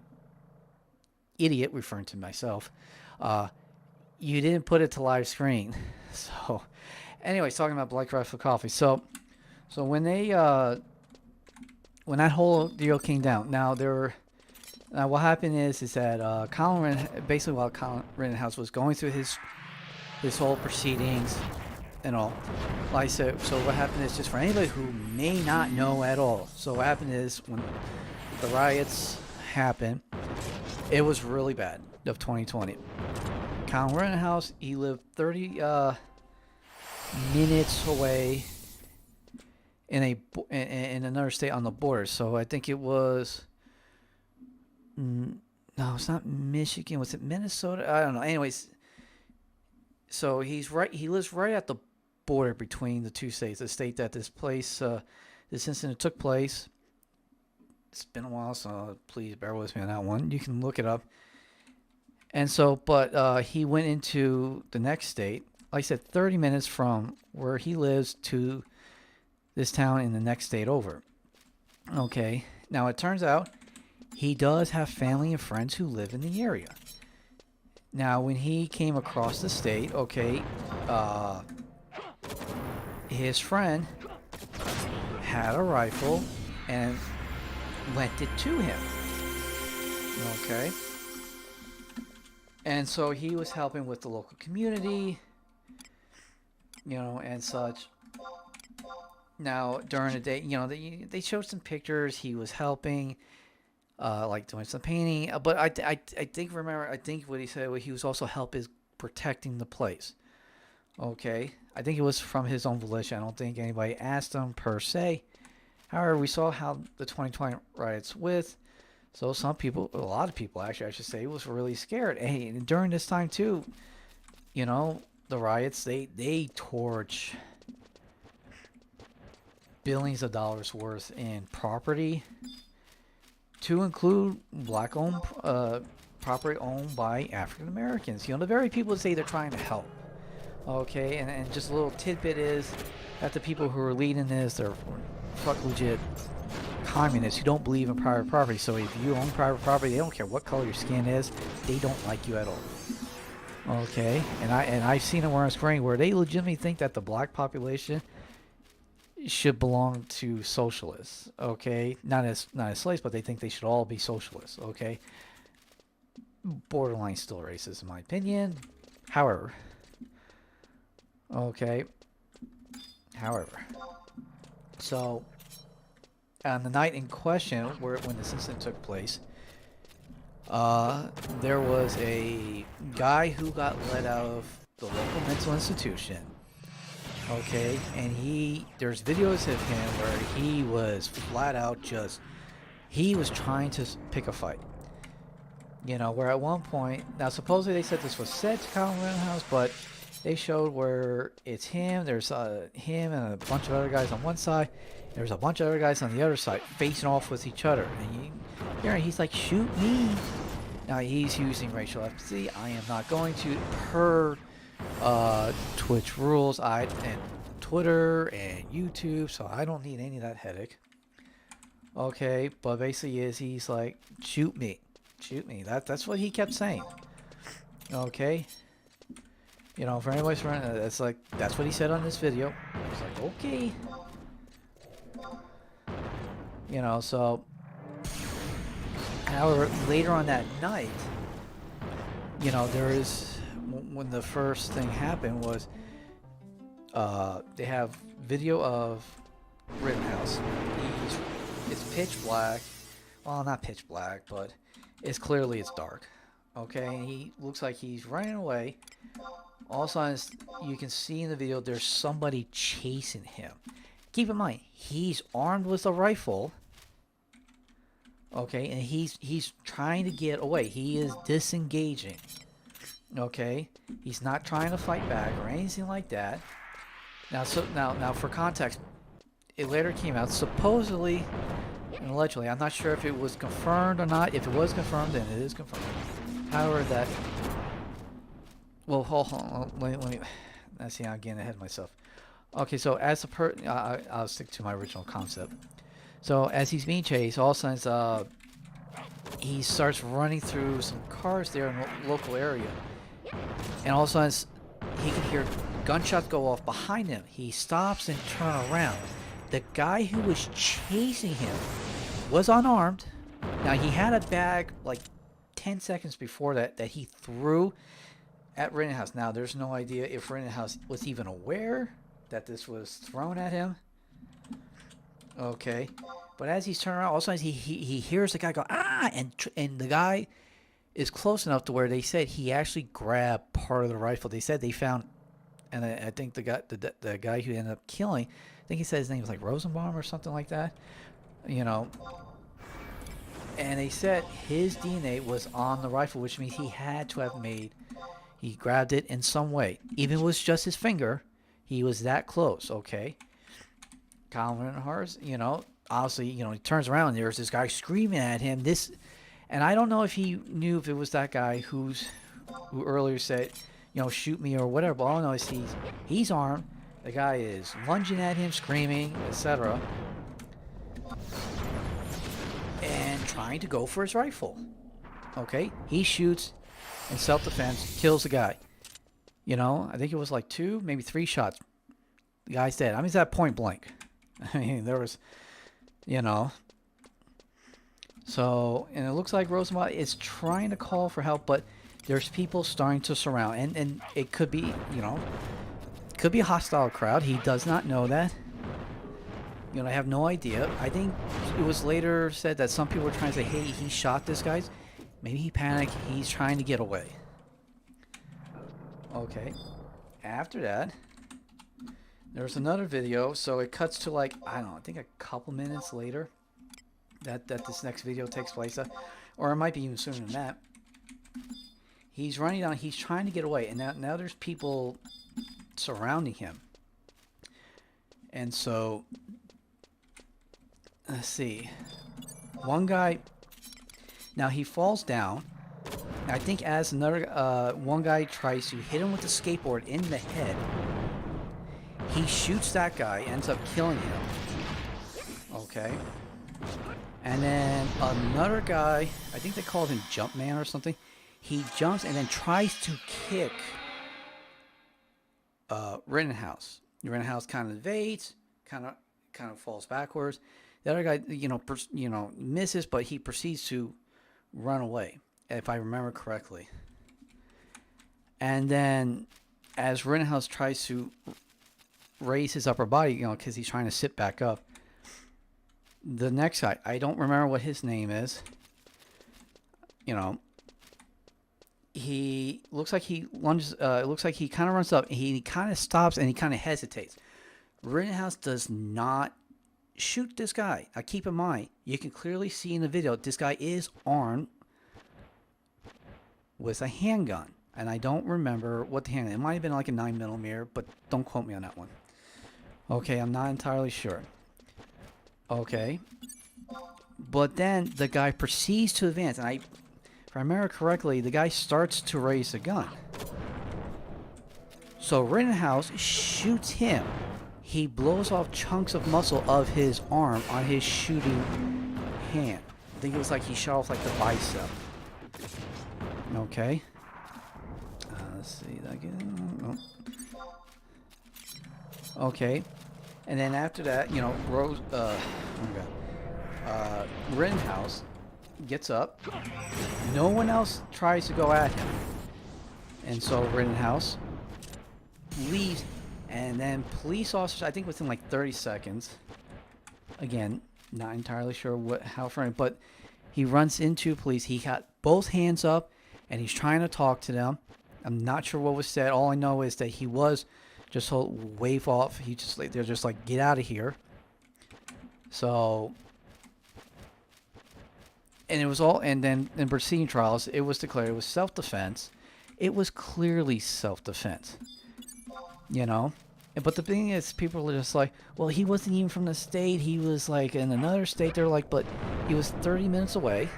idiot, referring to myself, you didn't put it to live screen. So, anyways, talking about Black Rifle Coffee. So when they, when that whole deal came down, now what happened is that basically while Colin Rittenhouse was going through his whole proceedings and all, like I said, so what happened is, just for anybody who may not know at all, so what happened is when the riots happened, it was really bad, of 2020. Colin Rittenhouse, he lived 30 minutes away in another state on the border. So I think it was, no, it's not Michigan. Was it Minnesota? I don't know. Anyways, so he lives right at the border between the two states. The state that this incident took place. It's been a while, so please bear with me on that one. You can look it up. And so, but he went into the next state. Like I said, 30 minutes from where he lives to this town in the next state over. Okay. Now, it turns out he does have family and friends who live in the area. Now, when he came across the state, okay, his friend had a rifle and lent it to him. Okay. And so he was helping with the local community, you know, and such. Now, during the day, you know, they showed some pictures. He was helping, like doing some painting. But I think what he said, he was also protecting the place. Okay. I think it was from his own volition. I don't think anybody asked him per se. However, we saw how the 2020 riots went. So some people, a lot of people actually, I should say, was really scared. Hey, and during this time too, you know, the riots, they torch billions of dollars worth in property, to include black-owned property owned by African Americans. You know, the very people that say they're trying to help. Okay, and just a little tidbit is that the people who are leading this, they're fuck legit communists who don't believe in private property. So if you own private property, they don't care what color your skin is. They don't like you at all. Okay, and I've seen it where on screen where they legitimately think that the black population should belong to socialists. Okay, not as slaves, but they think they should all be socialists. Okay, borderline still racist in my opinion. However, so on the night in question, when this incident took place, there was a guy who got let out of the local mental institution. Okay, and there's videos of him where he was flat out he was trying to pick a fight. You know, where at one point, now supposedly they said this was said to Colin Rittenhouse, but they showed where it's him, there's him and a bunch of other guys on one side, there's a bunch of other guys on the other side facing off with each other. And he's like, shoot me. Now he's using racial epithet. I am not going to, per Twitch rules, and Twitter and YouTube, so I don't need any of that headache. Okay, but basically he's like, shoot me. That's what he kept saying. Okay. You know, for anybody's friend, that's what he said on this video. I was like, okay. You know, so however, later on that night, you know, when the first thing happened was they have video of Rittenhouse. It's pitch black. Well, not pitch black, but it's dark. Okay, and he looks like he's running away. All of a sudden, you can see in the video there's somebody chasing him. Keep in mind, he's armed with a rifle. Okay, and he's trying to get away. He is disengaging. Okay, he's not trying to fight back or anything like that. Now, now for context, it later came out supposedly and allegedly. I'm not sure if it was confirmed or not. If it was confirmed, then it is confirmed. However, that. Well, hold on. Let me. See, I'm getting ahead of myself. Okay, so as I'll stick to my original concept. So as he's being chased, all of a sudden, he starts running through some cars there in the local area, and all of a sudden, he can hear gunshots go off behind him. He stops and turns around. The guy who was chasing him was unarmed. Now he had a bag like 10 seconds before that he threw at Rittenhouse. Now there's no idea if Rittenhouse was even aware that this was thrown at him. Okay, but as he's turning around, all of a sudden he hears the guy go ah, and the guy is close enough to where they said he actually grabbed part of the rifle. They said they found, and I think the guy who ended up killing, I think he said his name was like Rosenbaum or something like that. You know, and they said his DNA was on the rifle, which means he had to have he grabbed it in some way. Even if it was just his finger, he was that close, okay? Colin Rittenhouse, you know, obviously, you know, he turns around and there's this guy screaming at him. And I don't know if he knew if it was that guy who earlier said, you know, shoot me or whatever, but all I know is he's armed. The guy is lunging at him, screaming, etc. And trying to go for his rifle. Okay? He shoots in self-defense, kills the guy. You know, I think it was like 2, maybe 3 shots. The guy's dead. I mean, it's at point blank. I mean, there was, you know. So, and it looks like Rosenbaum is trying to call for help, but there's people starting to surround. And it could be, you know, could be a hostile crowd. He does not know that. You know, I have no idea. I think it was later said that some people were trying to say, hey, he shot this guy. Maybe he panicked. He's trying to get away. Okay. After that, there's another video. So it cuts to like, I don't know, I think a couple minutes later. that this next video takes place, or it might be even sooner than that. He's running down. He's trying to get away, and now there's people surrounding him. And so, let's see. One guy. Now he falls down. I think as another one guy tries to hit him with the skateboard in the head, he shoots that guy, ends up killing him. Okay. And then another guy, I think they called him Jumpman or something. He jumps and then tries to kick Rittenhouse. Rittenhouse kind of evades, kind of falls backwards. The other guy, misses, but he proceeds to run away, if I remember correctly. And then, as Rittenhouse tries to raise his upper body, because he's trying to sit back up, the next guy, I don't remember what his name is. He looks like he lunges. It looks like he kind of runs up. He kind of stops and he kind of hesitates. Rittenhouse does not shoot this guy. Now keep in mind, you can clearly see in the video this guy is armed with a handgun, and I don't remember what the handgun. It might have been like a 9mm, but don't quote me on that one. Okay, I'm not entirely sure. Okay, but then the guy proceeds to advance, and if I remember correctly, the guy starts to raise a gun. So Rittenhouse shoots him. He blows off chunks of muscle of his arm on his shooting hand. I think it was like he shot off like the bicep. Okay. Let's see that again. Oh. Okay. And then after that, Rittenhouse gets up. No one else tries to go at him. And so Rittenhouse leaves, and then police officers, I think within like 30 seconds, again, not entirely sure how far, but he runs into police. He got both hands up, and he's trying to talk to them. I'm not sure what was said. All I know is that he was just told wave off. They're just like, get out of here. So, and it was all, and then in proceeding trials, it was declared it was self-defense. It was clearly self-defense, But the thing is, people are just like, well, he wasn't even from the state. He was like in another state. They're like, but he was 30 minutes away.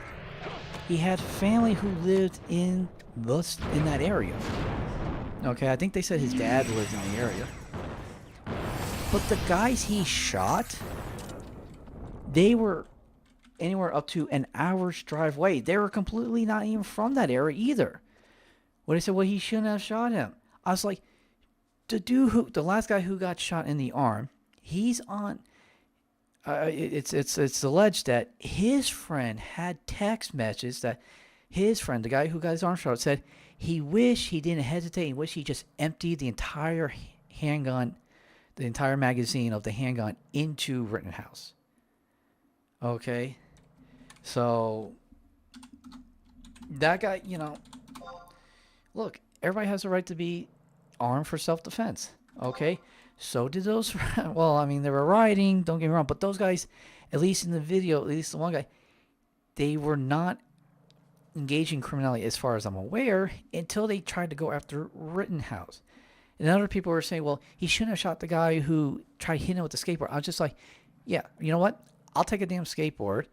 He had family who lived in that area. Okay, I think they said his dad lived in the area. But the guys he shot, they were anywhere up to an hour's drive away. They were completely not even from that area either. When they said, well, he shouldn't have shot him, I was like, the last guy who got shot in the arm, he's on. It's alleged that his friend had text messages that his friend, the guy who got his arm shot, said he wished he didn't hesitate. He wished he just emptied the entire handgun, the entire magazine of the handgun into Rittenhouse. Okay, so that guy, look, everybody has a right to be armed for self-defense. Okay, so did those. Well, I mean, they were rioting, don't get me wrong, but those guys, at least in the video, at least the one guy, they were not engaging in criminality as far as I'm aware until they tried to go after Rittenhouse. And other people were saying, well, he shouldn't have shot the guy who tried hitting him with the skateboard. I was just like, yeah, you know what? I'll take a damn skateboard.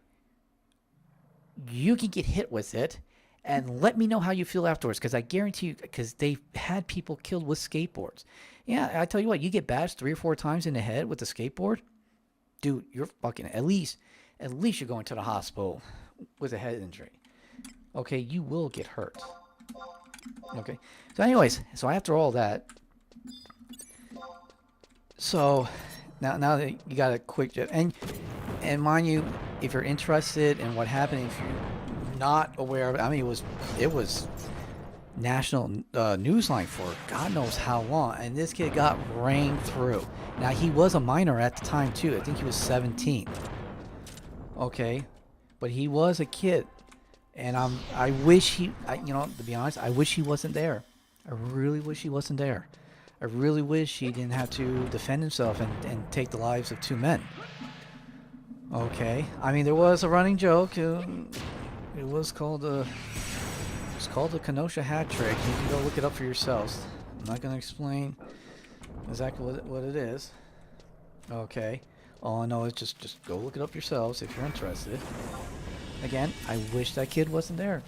You can get hit with it, and let me know how you feel afterwards, because I guarantee you, because they've had people killed with skateboards. Yeah, I tell you what, you get bashed 3 or 4 times in the head with a skateboard, dude, you're fucking, at least you're going to the hospital with a head injury. Okay, you will get hurt. Okay, so anyways, so after all that, so now that you got a quick, and mind you, if you're interested in what happened, if you're not aware of it, I mean, it was national newsline for God knows how long, and this kid got rang through. Now, he was a minor at the time too. I think he was 17. Okay, but he was a kid, and I wish to be honest, I wish he wasn't there. I really wish he wasn't there. I really wish he didn't have to defend himself and take the lives of 2 men. Okay. I mean, there was a running joke. It was called the Kenosha hat trick. You can go look it up for yourselves. I'm not gonna explain exactly what it is. Okay. Oh no, it's just go look it up yourselves if you're interested. Again, I wish that kid wasn't there.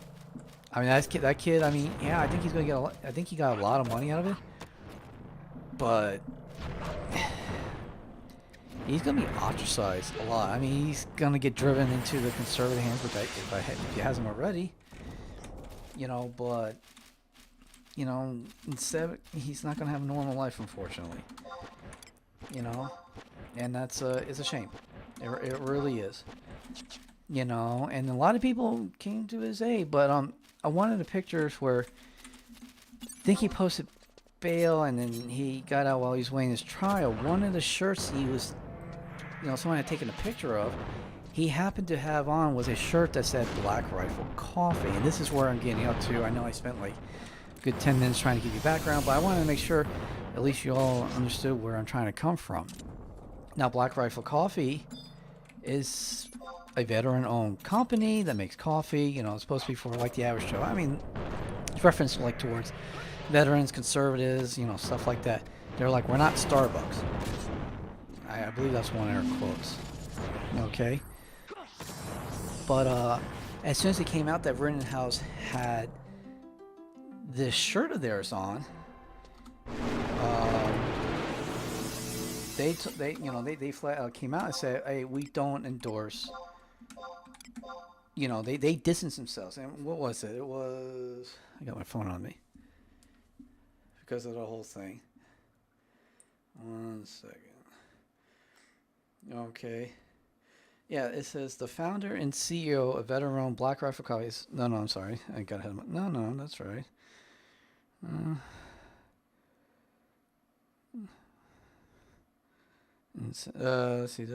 I mean, that kid. I mean, yeah, I think he's gonna get I think he got a lot of money out of it, but he's gonna be ostracized a lot. I mean, he's gonna get driven into the conservative hands, which if he hasn't already, you know. But you know, instead, he's not gonna have a normal life, unfortunately. You know, and that's it's a shame. It really is. You know, and a lot of people came to his aid, but one of the pictures where I think he posted bail and then he got out while he was waiting his trial. One of the shirts he was, you know, someone had taken a picture of, he happened to have on was a shirt that said Black Rifle Coffee, and this is where I'm getting up to. I know I spent like a good 10 minutes trying to give you background, but I wanted to make sure at least you all understood where I'm trying to come from. Now, Black Rifle Coffee is a veteran-owned company that makes coffee. You know, it's supposed to be for like the average Joe. I mean, it's referenced like towards veterans, conservatives, you know, stuff like that. They're like, we're not Starbucks. I believe that's one of their quotes. Okay. But as soon as it came out that Rittenhouse had this shirt of theirs on, they flat came out and said, hey, we don't endorse. You know, they distanced themselves. And what was it? It was, I got my phone on me because of the whole thing. 1 second. Okay. Yeah, it says the founder and CEO of veteran Black Rifle Coffee. No, I'm sorry. I got ahead of my. No, that's right. Let's see.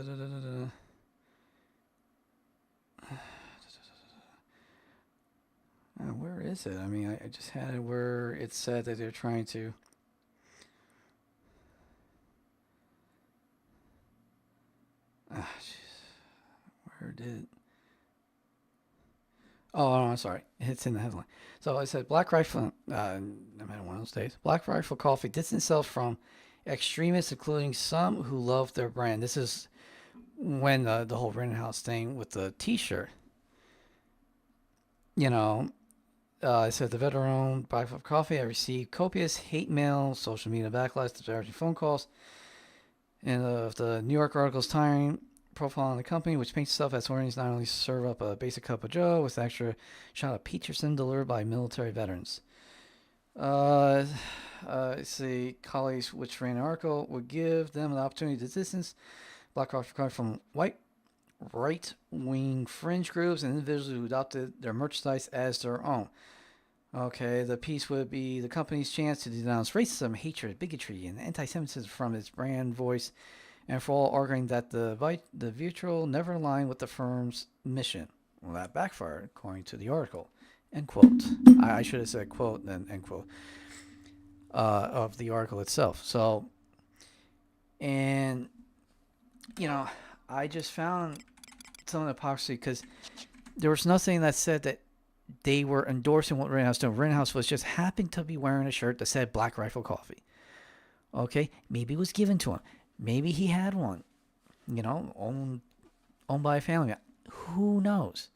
Where is it? I mean, I just had it where it said that they're trying to. Where did it? Oh, no, I'm sorry. It's in the headline. So I said Black Rifle. I'm had one of those days. Black Rifle Coffee distanced itself from extremists, including some who love their brand. This is when the whole Rittenhouse thing with the T-shirt. You know, it said the veteran Black Rifle Coffee. I received copious hate mail, social media backlash, disparaging phone calls, and of the New York article's tiring profile on the company, which paints itself as organized not only serve up a basic cup of joe with an extra shot of Peterson delivered by military veterans. See, colleagues which ran an article would give them the opportunity to distance Black Rifle Coffee from right-wing fringe groups and individuals who adopted their merchandise as their own. Okay, the piece would be the company's chance to denounce racism, hatred, bigotry, and anti-Semitism from its brand voice, and for all arguing that the vitriol never aligned with the firm's mission. Well, that backfired, according to the article. End quote. I should have said quote, then end quote, of the article itself. So, and, you know, I just found some hypocrisy because there was nothing that said that they were endorsing what Rittenhouse did. Rittenhouse was just happened to be wearing a shirt that said Black Rifle Coffee. Okay, maybe it was given to him. Maybe he had one, you know, owned by a family. Who knows?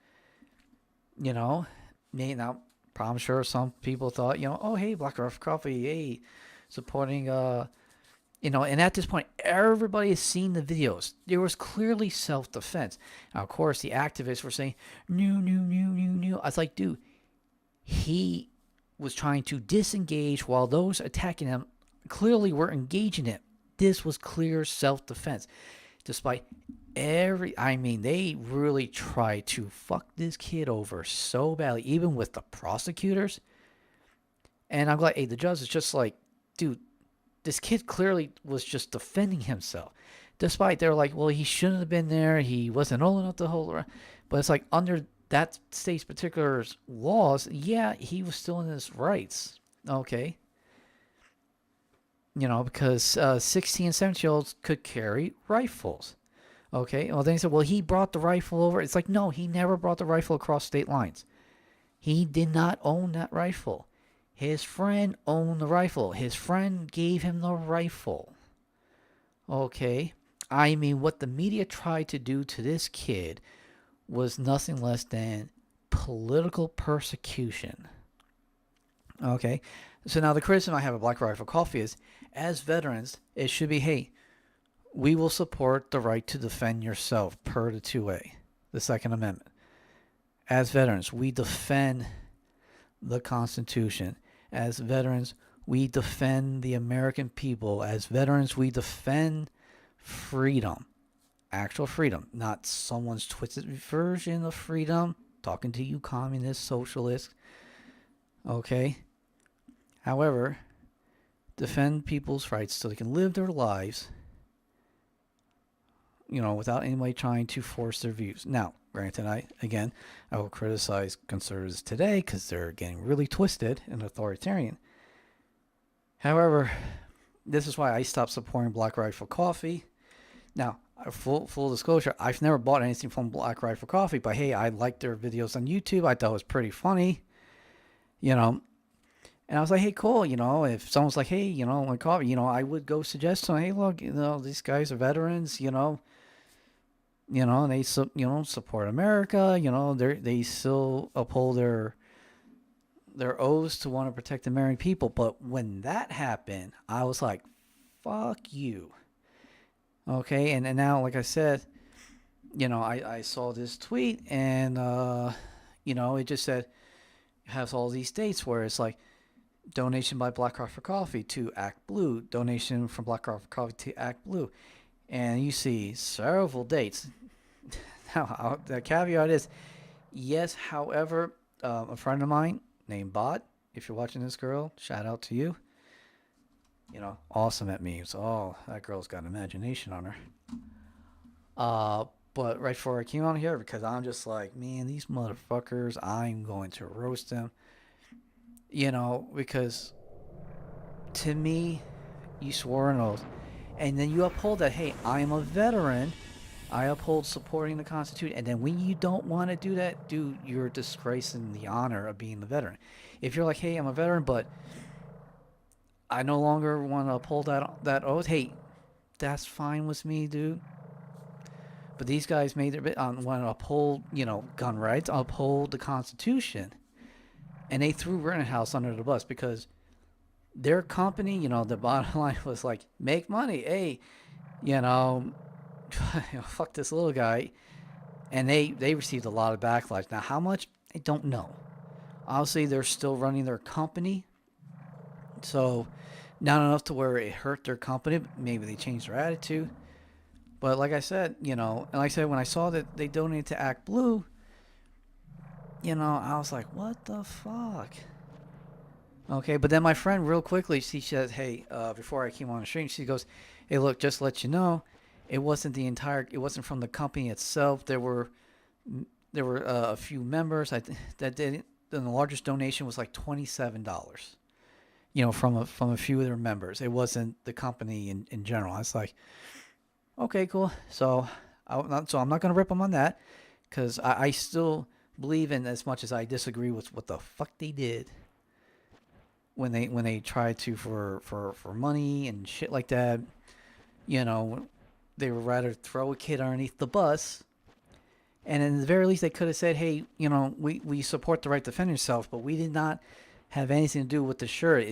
You know, now I'm sure some people thought, you know, oh hey, Black Rifle Coffee, hey, supporting, you know, and at this point, everybody has seen the videos. There was clearly self-defense. Now, of course, the activists were saying, no. I was like, dude, he was trying to disengage while those attacking him clearly were engaging it. This was clear self-defense. Despite they really tried to fuck this kid over so badly, even with the prosecutors. And I'm glad, hey, the judge is just like, dude, this kid clearly was just defending himself. Despite they're like, well, he shouldn't have been there. He wasn't old enough to hold around. But it's like under that state's particular laws, yeah, he was still in his rights. Okay. You know, because 16 and 17-year-olds could carry rifles. Okay, well then he said, well, he brought the rifle over. It's like, no, he never brought the rifle across state lines. He did not own that rifle. His friend owned the rifle. His friend gave him the rifle. Okay, I mean, what the media tried to do to this kid was nothing less than political persecution. Okay, so now the criticism I have of Black Rifle Coffee is, as veterans, it should be, hey, we will support the right to defend yourself per the 2A, the Second Amendment. As veterans, we defend the Constitution. As veterans, we defend the American people. As veterans, we defend freedom. Actual freedom, not someone's twisted version of freedom. Talking to you communists, socialists. Okay? However, defend people's rights so they can live their lives, without anybody trying to force their views. Now, granted, I will criticize conservatives today because they're getting really twisted and authoritarian. However, this is why I stopped supporting Black Rifle Coffee. Now, full disclosure, I've never bought anything from Black Rifle Coffee, but hey, I liked their videos on YouTube. I thought it was pretty funny, And I was like, hey, cool, if someone's like, hey, my coffee, I would go suggest to them, hey, look, these guys are veterans, and they support America, they still uphold their oaths to want to protect the American people. But when that happened, I was like, fuck you. Okay, and now, like I said, I saw this tweet, and it just said, it has all these dates where it's like, donation by Black Rock for Coffee to Act Blue, donation from Black Rock for Coffee to Act Blue, and you see several dates. Now, the caveat is, yes, however, a friend of mine named Bot, if you're watching this, girl, shout out to you. Awesome at memes. Oh, that girl's got an imagination on her. But right before I came on here, because I'm just like, man, these motherfuckers, I'm going to roast them. Because to me, you swore an oath, and then you uphold that, hey, I am a veteran, I uphold supporting the Constitution, and then when you don't want to do that, dude, you're disgracing the honor of being the veteran. If you're like, hey, I'm a veteran, but I no longer want to uphold that oath, hey, that's fine with me, dude. But these guys made their bit on want to uphold, gun rights, uphold the Constitution. And they threw Rittenhouse under the bus because their company, the bottom line was like, make money. Hey, fuck this little guy. And they received a lot of backlash. Now, how much? I don't know. Obviously, they're still running their company. So, not enough to where it hurt their company. Maybe they changed their attitude. But like I said, and like I said, when I saw that they donated to Act Blue, I was like, what the fuck? Okay, but then my friend, real quickly, she said, hey, before I came on the stream, she goes, hey, look, just to let you know, it wasn't from the company itself. There were a few members that did it. Then the largest donation was like $27, from a few of their members. It wasn't the company in general. I was like, okay, cool. So I'm not going to rip them on that, because I still believe in, as much as I disagree with what the fuck they did when they tried to for money and shit like that, they would rather throw a kid underneath the bus. And in the very least, they could have said, hey, we support the right to defend yourself, but we did not have anything to do with the shirt.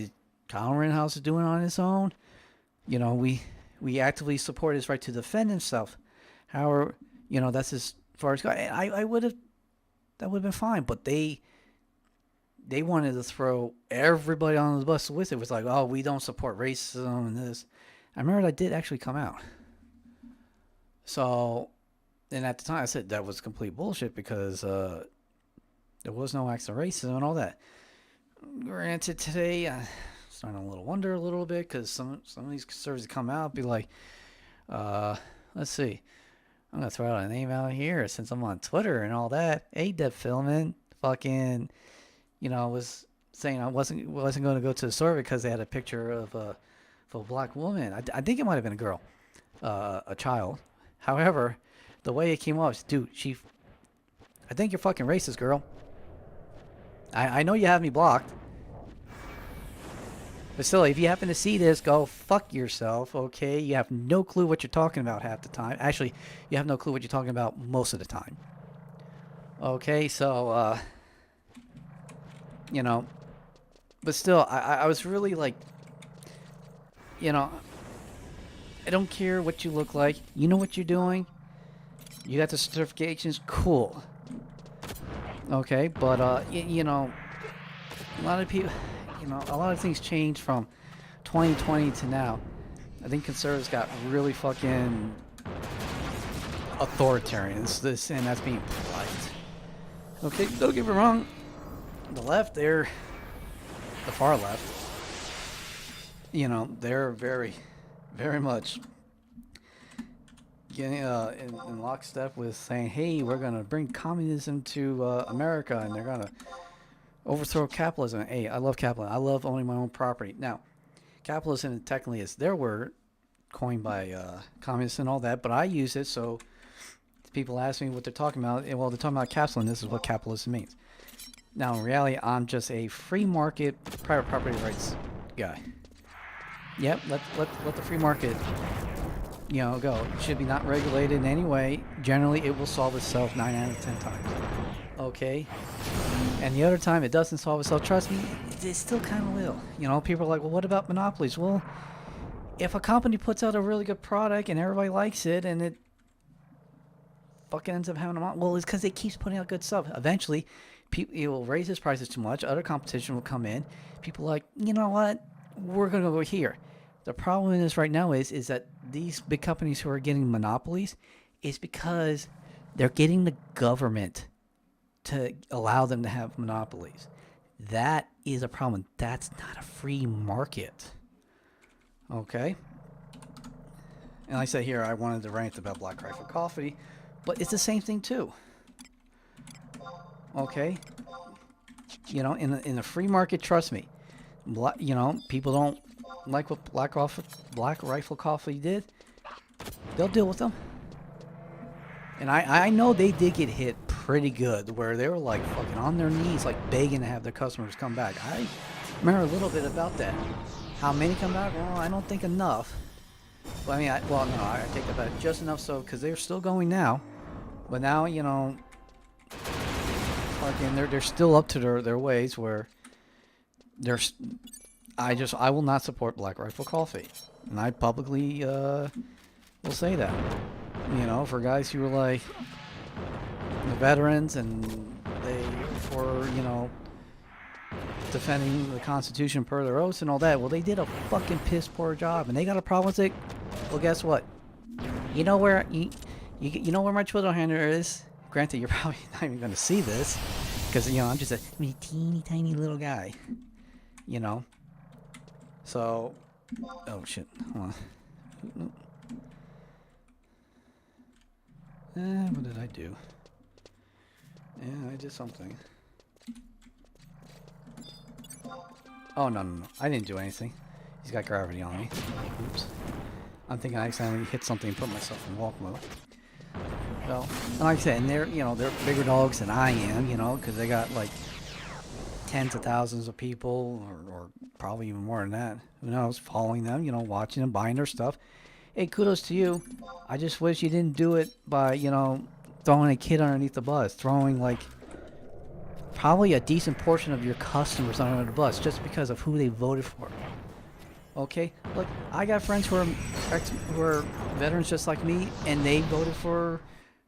Kyle Rittenhouse is doing it on his own. We actively support his right to defend himself. However, that's as far as I would have. That would have been fine, but they wanted to throw everybody on the bus with it. It was like, oh, we don't support racism and this. I remember that did actually come out. So, and at the time I said that was complete bullshit, because there was no acts of racism and all that. Granted, today I'm starting to wonder a little bit, because some of these conservatives come out and be like, let's see. I'm going to throw out a name out here since I'm on Twitter and all that. Deb Philman fucking, was saying I wasn't going to go to the store because they had a picture of a black woman. I think it might have been a girl, a child. However, the way it came off, dude, I think you're fucking racist, girl. I know you have me blocked. But still, if you happen to see this, go fuck yourself, okay? You have no clue what you're talking about half the time. Actually, you have no clue what you're talking about most of the time. Okay, so, you know, but still, I was really like, you know, I don't care what you look like. You know what you're doing. You got the certifications, cool. Okay, but, you know, a lot of people... You know, a lot of things changed from 2020 to now. I think conservatives got really fucking authoritarian. And that's being polite. Okay, don't get me wrong. The left, the far left, you know, they're very, very much getting in lockstep with saying, hey, we're going to bring communism to America, and they're going to overthrow capitalism. Hey, I love capitalism. I love owning my own property. Now, capitalism technically is their word, coined by communists and all that, but I use it so people ask me what they're talking about. Well, they're talking about capitalism. This is what capitalism means. Now, in reality, I'm just a free market, private property rights guy. Yep, let the free market, you know, go. It should be not regulated in any way. Generally, it will solve itself 9 out of 10 times. Okay? And the other time it doesn't solve itself, trust me, it still kind of will. You know, people are like, well, what about monopolies? Well, if a company puts out a really good product and everybody likes it and it fucking ends up having a monopoly, well, it's because it keeps putting out good stuff. Eventually, it will raise its prices too much. Other competition will come in. People are like, you know what? We're going to go here. The problem in this right now is that these big companies who are getting monopolies is because they're getting the government to allow them to have monopolies. That is a problem. That's not a free market. Okay? And like I said here, I wanted to rant about Black Rifle Coffee, but it's the same thing too. Okay? You know, in a free market, trust me, you know, people don't like what Black Rifle Coffee did. They'll deal with them. And I know they did get hit pretty good, where they were like fucking on their knees, like begging to have their customers come back. I remember a little bit about that. How many come back? Well, I don't think enough. Well, I mean, I take that back just enough so, because they're still going now. But now, you know, fucking, they're still up to their ways where I will not support Black Rifle Coffee. And I publicly will say that. You know, for guys who are like the veterans and for, you know, defending the Constitution per their oaths and all that. Well, they did a fucking piss poor job, and they got a problem with it. Well, guess what? You know where you know where my Twitter handle is. Granted, you're probably not even going to see this, because, you know, I'm just a teeny tiny little guy. You know. So, oh shit, hold on. What did I do? Yeah, I did something. Oh, no. I didn't do anything. He's got gravity on me. Oops. I'm thinking I accidentally hit something and put myself in walk mode. Well, and like I said, and they're bigger dogs than I am, you know, because they got like tens of thousands of people, or probably even more than that. Who knows? Following them, you know, watching them, buying their stuff. Hey, kudos to you. I just wish you didn't do it by, you know, throwing a kid underneath the bus. Throwing, like, probably a decent portion of your customers under the bus just because of who they voted for. Okay? Look, I got friends who are veterans just like me, and they voted for,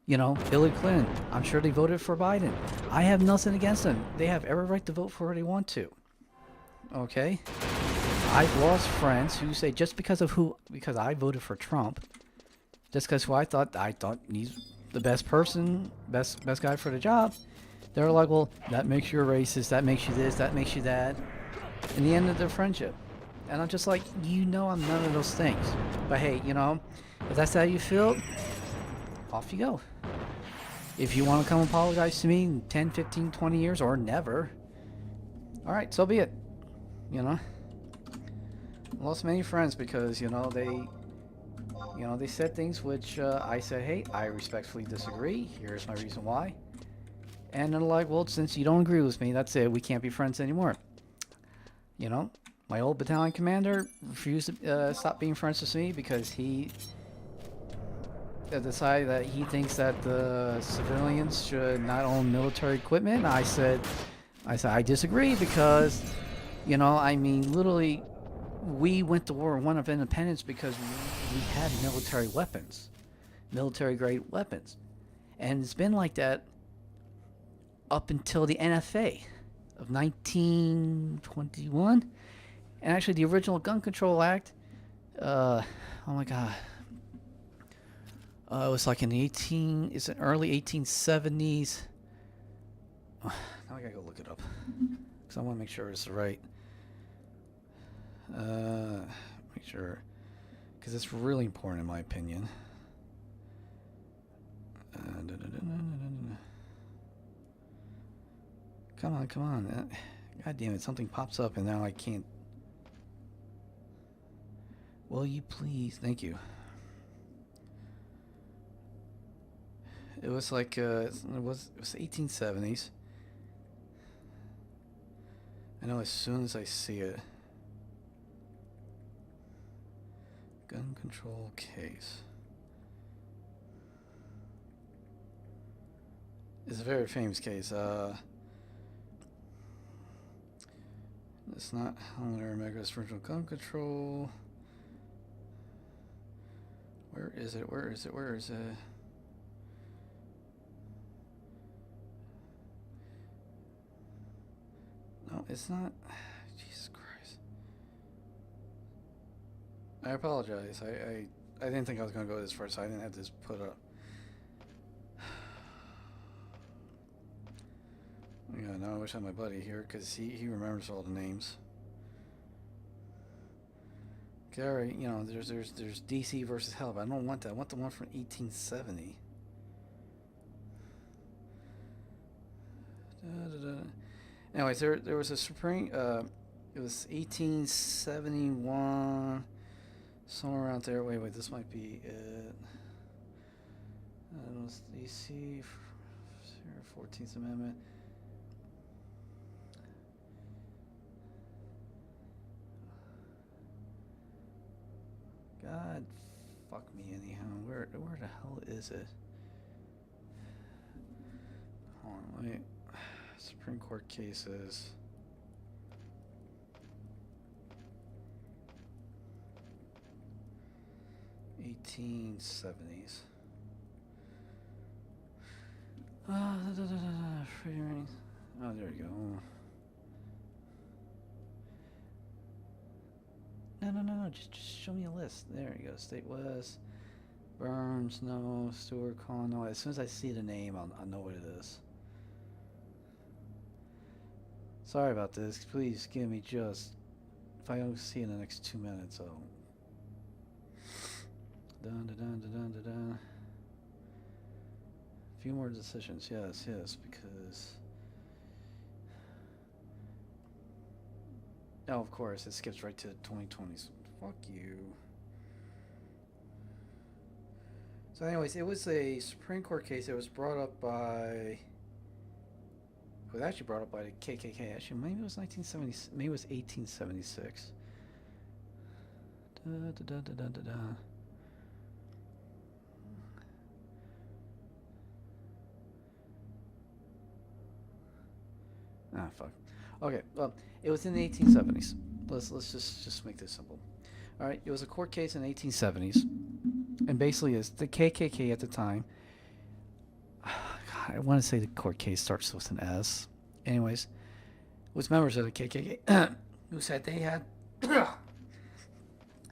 you know, Hillary Clinton. I'm sure they voted for Biden. I have nothing against them. They have every right to vote for who they want to. Okay? I've lost friends who say just because I voted for Trump, just because I thought he's the best person, best guy for the job, they're like, well, that makes you a racist, that makes you this, that makes you that. In the end of their friendship. And I'm just like, you know, I'm none of those things. But hey, you know, if that's how you feel, off you go. If you want to come apologize to me in 10, 15, 20 years, or never, alright, so be it. You know? I lost many friends because, you know, they You know, they said things which I said, hey, I respectfully disagree. Here's my reason why. And they're like, well, since you don't agree with me, that's it. We can't be friends anymore. You know, my old battalion commander refused to stop being friends with me because he decided that he thinks that the civilians should not own military equipment. I disagree because, you know, I mean, literally, we went to War One of Independence because we had military grade weapons, and it's been like that up until the NFA of 1921, and actually the original Gun Control Act. Oh my God. It was like in the early 1870s. Now I gotta go look it up because I want to make sure it's right. Make sure, because it's really important in my opinion. Come on, come on. God damn it, something pops up and now I can't. Will you please? Thank you. It was like it was 1870s. I know as soon as I see it. Gun control case. It's a very famous case. It's not Homeland America's original gun control. Where is it? Where is it? Where is it? No, it's not. Jesus Christ. I apologize. I didn't think I was going to go this far, so I didn't have this put up. Yeah, now I wish I had my buddy here, because he remembers all the names. Gary, you know, there's DC versus Hell, but I don't want that. I want the one from 1870. Anyways, there was a Supreme, it was 1871, somewhere around there. Wait, this might be it. It was DC, 14th Amendment. God, fuck me anyhow. Where the hell is it? Hold on, wait. Supreme Court cases. '70s. Oh, there you go. No. Just show me a list. There you go. State West. Burns, no. Stewart, Collin, no. As soon as I see the name, I'll know what it is. Sorry about this. Please give me just. If I don't see in the next 2 minutes, I'll. Dun. A few more decisions. Yes, because. Oh, of course, it skips right to 2020s. Fuck you. So anyways, it was a Supreme Court case that was brought up by... It was actually brought up by the KKK. Actually, maybe it was 1970... Maybe it was 1876. Ah, fuck. Okay, well, it was in the 1870s. Let's just make this simple. All right, it was a court case in the 1870s, and basically, is the KKK at the time. God, I want to say the court case starts with an S. Anyways, was members of the KKK who said they had.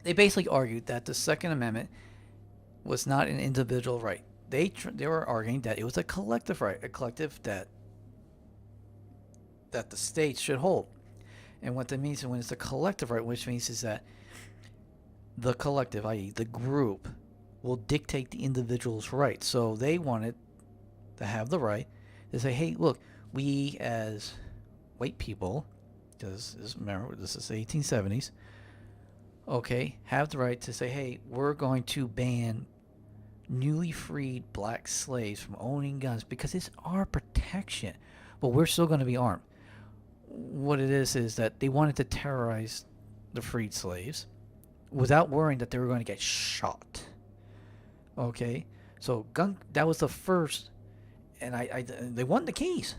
They basically argued that the Second Amendment was not an individual right. They were arguing that it was a collective right, a collective that the states should hold. And what that means is when it's a collective right, which means is that the collective, i.e. the group, will dictate the individual's rights. So they wanted to have the right to say, hey, look, we as white people, because remember, this is the 1870s, okay, have the right to say, hey, we're going to ban newly freed black slaves from owning guns because it's our protection, but we're still going to be armed. What it is that they wanted to terrorize the freed slaves without worrying that they were going to get shot. Okay, so gun that was the first, and they won the case.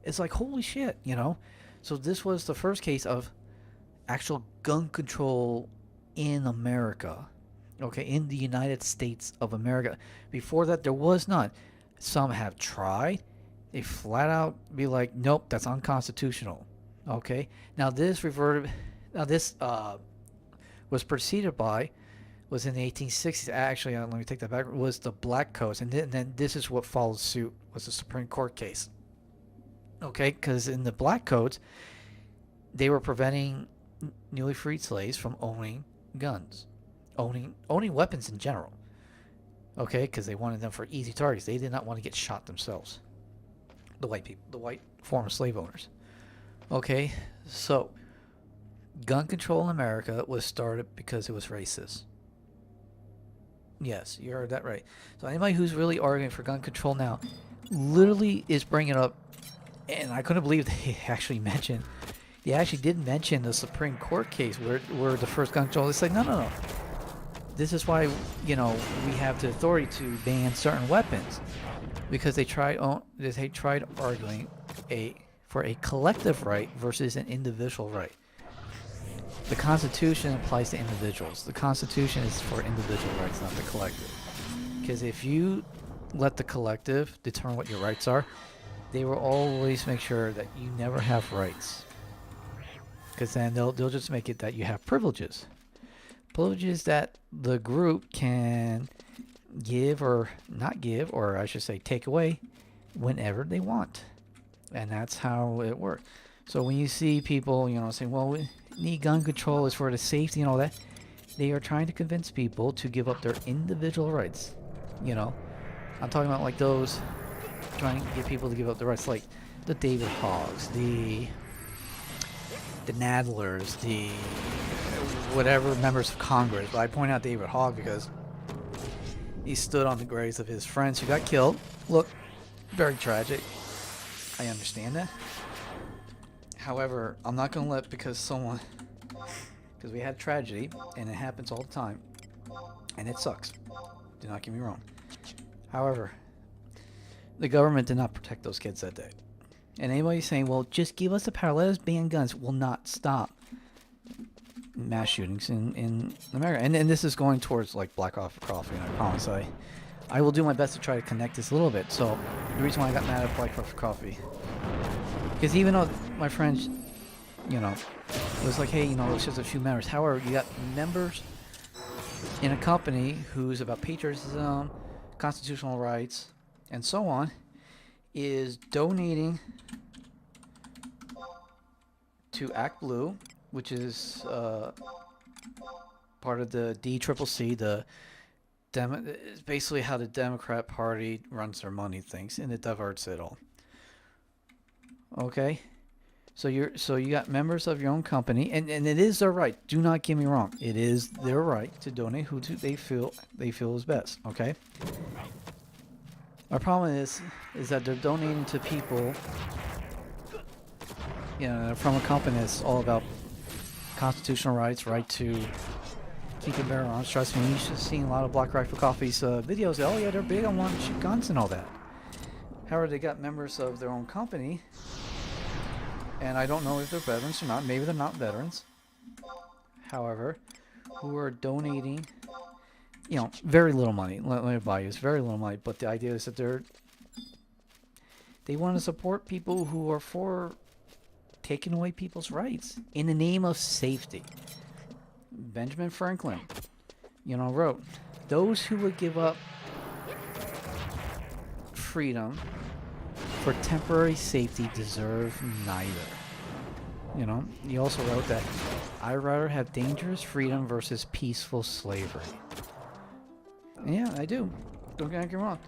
It's like holy shit, you know. So this was the first case of actual gun control in America. Okay, in the United States of America. Before that, there was none. Some have tried. They flat out be like, nope, that's unconstitutional. Okay, now this reverted. Now this was preceded by, was in the 1860s. Actually, let me take that back. Was the Black Codes, and then this is what followed suit, was the Supreme Court case. Okay, because in the Black Codes, they were preventing newly freed slaves from owning guns, owning weapons in general. Okay, because they wanted them for easy targets. They did not want to get shot themselves. The white people, the white former slave owners. Okay, so gun control in America was started because it was racist. Yes, you heard that right. So anybody who's really arguing for gun control now literally is bringing up, and I couldn't believe they actually mentioned, they actually did mention the Supreme Court case where the first gun control, it's like, no. This is why, we have the authority to ban certain weapons. Because they tried arguing for a collective right versus an individual right. The Constitution applies to individuals. The Constitution is for individual rights, not the collective. Because if you let the collective determine what your rights are, they will always make sure that you never have rights. Because then they'll just make it that you have privileges. Privileges that the group can give or not give, or I should say take away, whenever they want. And that's how it works. So when you see people, saying, well, we need gun control is for the safety and all that, they are trying to convince people to give up their individual rights. I'm talking about like those trying to get people to give up their rights, like the David Hoggs, the Nadlers, the whatever members of Congress. But I point out David Hogg because he stood on the graves of his friends who got killed. Look, very tragic. I understand that. However, I'm not going to let, because we had tragedy, and it happens all the time, and it sucks. Do not get me wrong. However, the government did not protect those kids that day. And anybody saying, well, just give us the power, let us ban guns, will not stop mass shootings in America. And this is going towards like Black Coffee, and I promise I will do my best to try to connect this a little bit. So the reason why I got mad at Black Coffee, because even though my friends, it was like, hey, it's just a few members. However, you got members in a company who's about patriotism, constitutional rights, and so on, is donating to Act Blue, which is part of the DCCC, it's basically how the Democrat Party runs their money things, and it diverts it all. Okay, so you got members of your own company, and it is their right. Do not get me wrong; it is their right to donate who they feel is best. Okay. My problem is that they're donating to people, from a company that's all about constitutional rights, right to keep and bear arms. Trust me, you should have seen a lot of Black Rifle Coffee's videos. Oh yeah, they're big on wanting to shoot guns and all that. However, they got members of their own company, and I don't know if they're veterans or not. Maybe they're not veterans. However, who are donating, very little money. Let me buy you, it's very little money. But the idea is that they want to support people who are for taking away people's rights in the name of safety. Benjamin Franklin, wrote, those who would give up freedom for temporary safety deserve neither. He also wrote that I'd rather have dangerous freedom versus peaceful slavery. And yeah, I do. Don't get me wrong.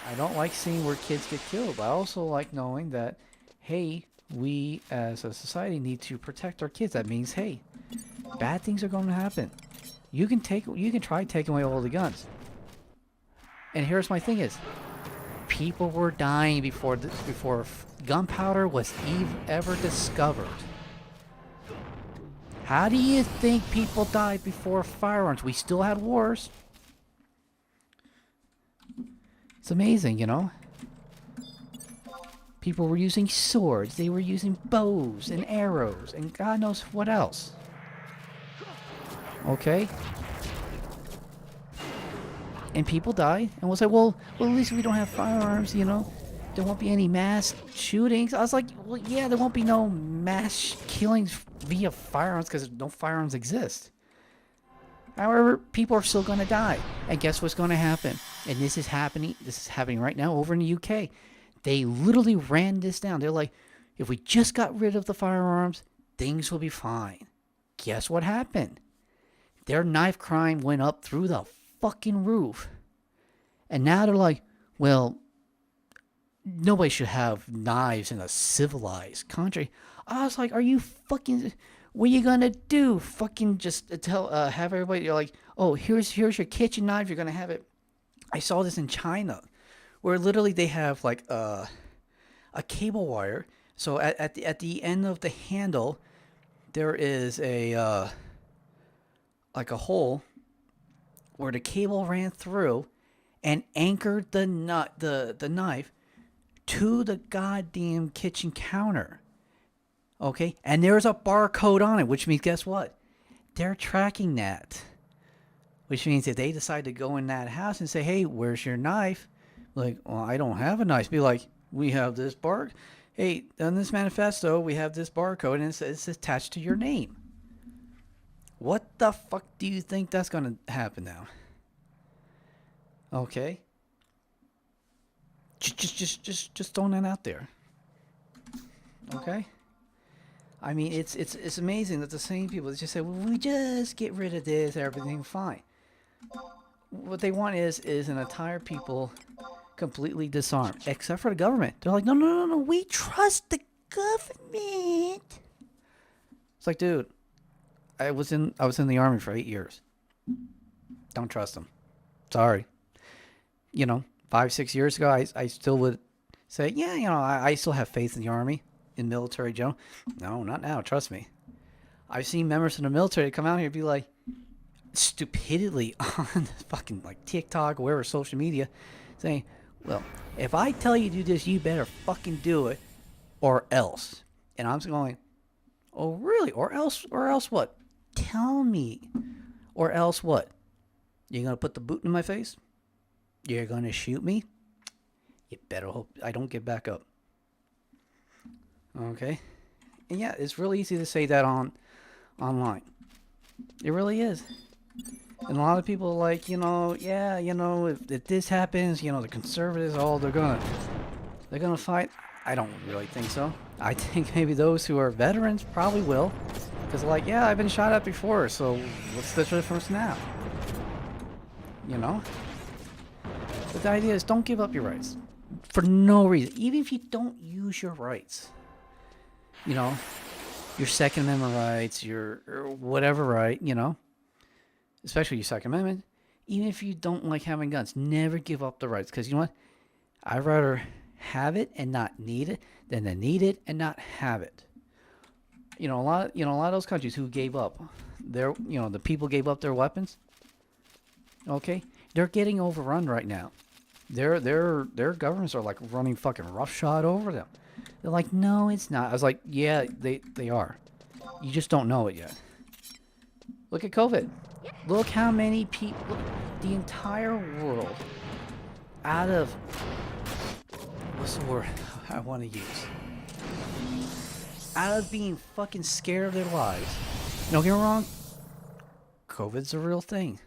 I don't like seeing where kids get killed, but I also like knowing that, hey, we as a society need to protect our kids. That means, hey, bad things are going to happen. You can try taking away all the guns. And here's my thing is, people were dying before gunpowder was ever discovered. How do you think people died before firearms? We still had wars. It's amazing, you know? People were using swords, they were using bows and arrows, and God knows what else. Okay? And people died, and was like, well, at least we don't have firearms, you know? There won't be any mass shootings. I was like, well, yeah, there won't be no mass killings via firearms because no firearms exist. However, people are still going to die. And guess what's going to happen? And this is happening right now over in the UK. They literally ran this down. They're like, if we just got rid of the firearms, things will be fine. Guess what happened? Their knife crime went up through the fucking roof. And now they're like, well, nobody should have knives in a civilized country. I was like, are you fucking... What are you gonna do? Fucking just have everybody... You're like, oh, here's your kitchen knife. You're gonna have it... I saw this in China, where literally they have like a cable wire. So at the end of the handle, there is a like a hole where the cable ran through and anchored the knife to the goddamn kitchen counter. Okay? And there's a barcode on it, which means guess what? They're tracking that. Which means if they decide to go in that house and say, hey, where's your knife? Like, well, I don't have a knife. Be like, we have this hey, on this manifesto, we have this barcode and it's attached to your name. What the fuck do you think that's going to happen now? Okay? Just throwing that out there. Okay? I mean, it's amazing that the same people just say, well, we just get rid of this, everything fine. What they want is an entire people completely disarmed, except for the government. They're like, no, we trust the government. It's like, dude, I was in the army for 8 years. Don't trust them. Sorry. You know, 5-6 years ago, I still would say, yeah, you know, I still have faith in the army, in military general. No, not now. Trust me. I've seen members of the military come out here and be like, stupidly on fucking like TikTok or wherever social media, saying, well, if I tell you to do this, you better fucking do it, or else. And I'm going, oh really? Or else what? Tell me. Or else what? You're gonna put the boot in my face? You're gonna shoot me? You better hope I don't get back up. Okay? And yeah, it's really easy to say that online. It really is. And a lot of people are like, you know, yeah, you know, if this happens, you know, the conservatives, they're gonna fight. I don't really think so. I think maybe those who are veterans probably will. Because like, yeah, I've been shot at before, so what's the difference now? You know? But the idea is don't give up your rights. For no reason. Even if you don't use your rights. You know, your Second Amendment rights, your or whatever right, you know. Especially your Second Amendment. Even if you don't like having guns, never give up the rights. Because you know what? I'd rather have it and not need it than to need it and not have it. A lot of those countries who gave up the people gave up their weapons. Okay, they're getting overrun right now. Their governments are like running fucking roughshod over them. They're like, no, it's not. I was like, yeah, they are. You just don't know it yet. Look at COVID. Look how many people, the entire world, out of, what's the word I want to use? Out of being fucking scared of their lives. Don't get me wrong, COVID's a real thing.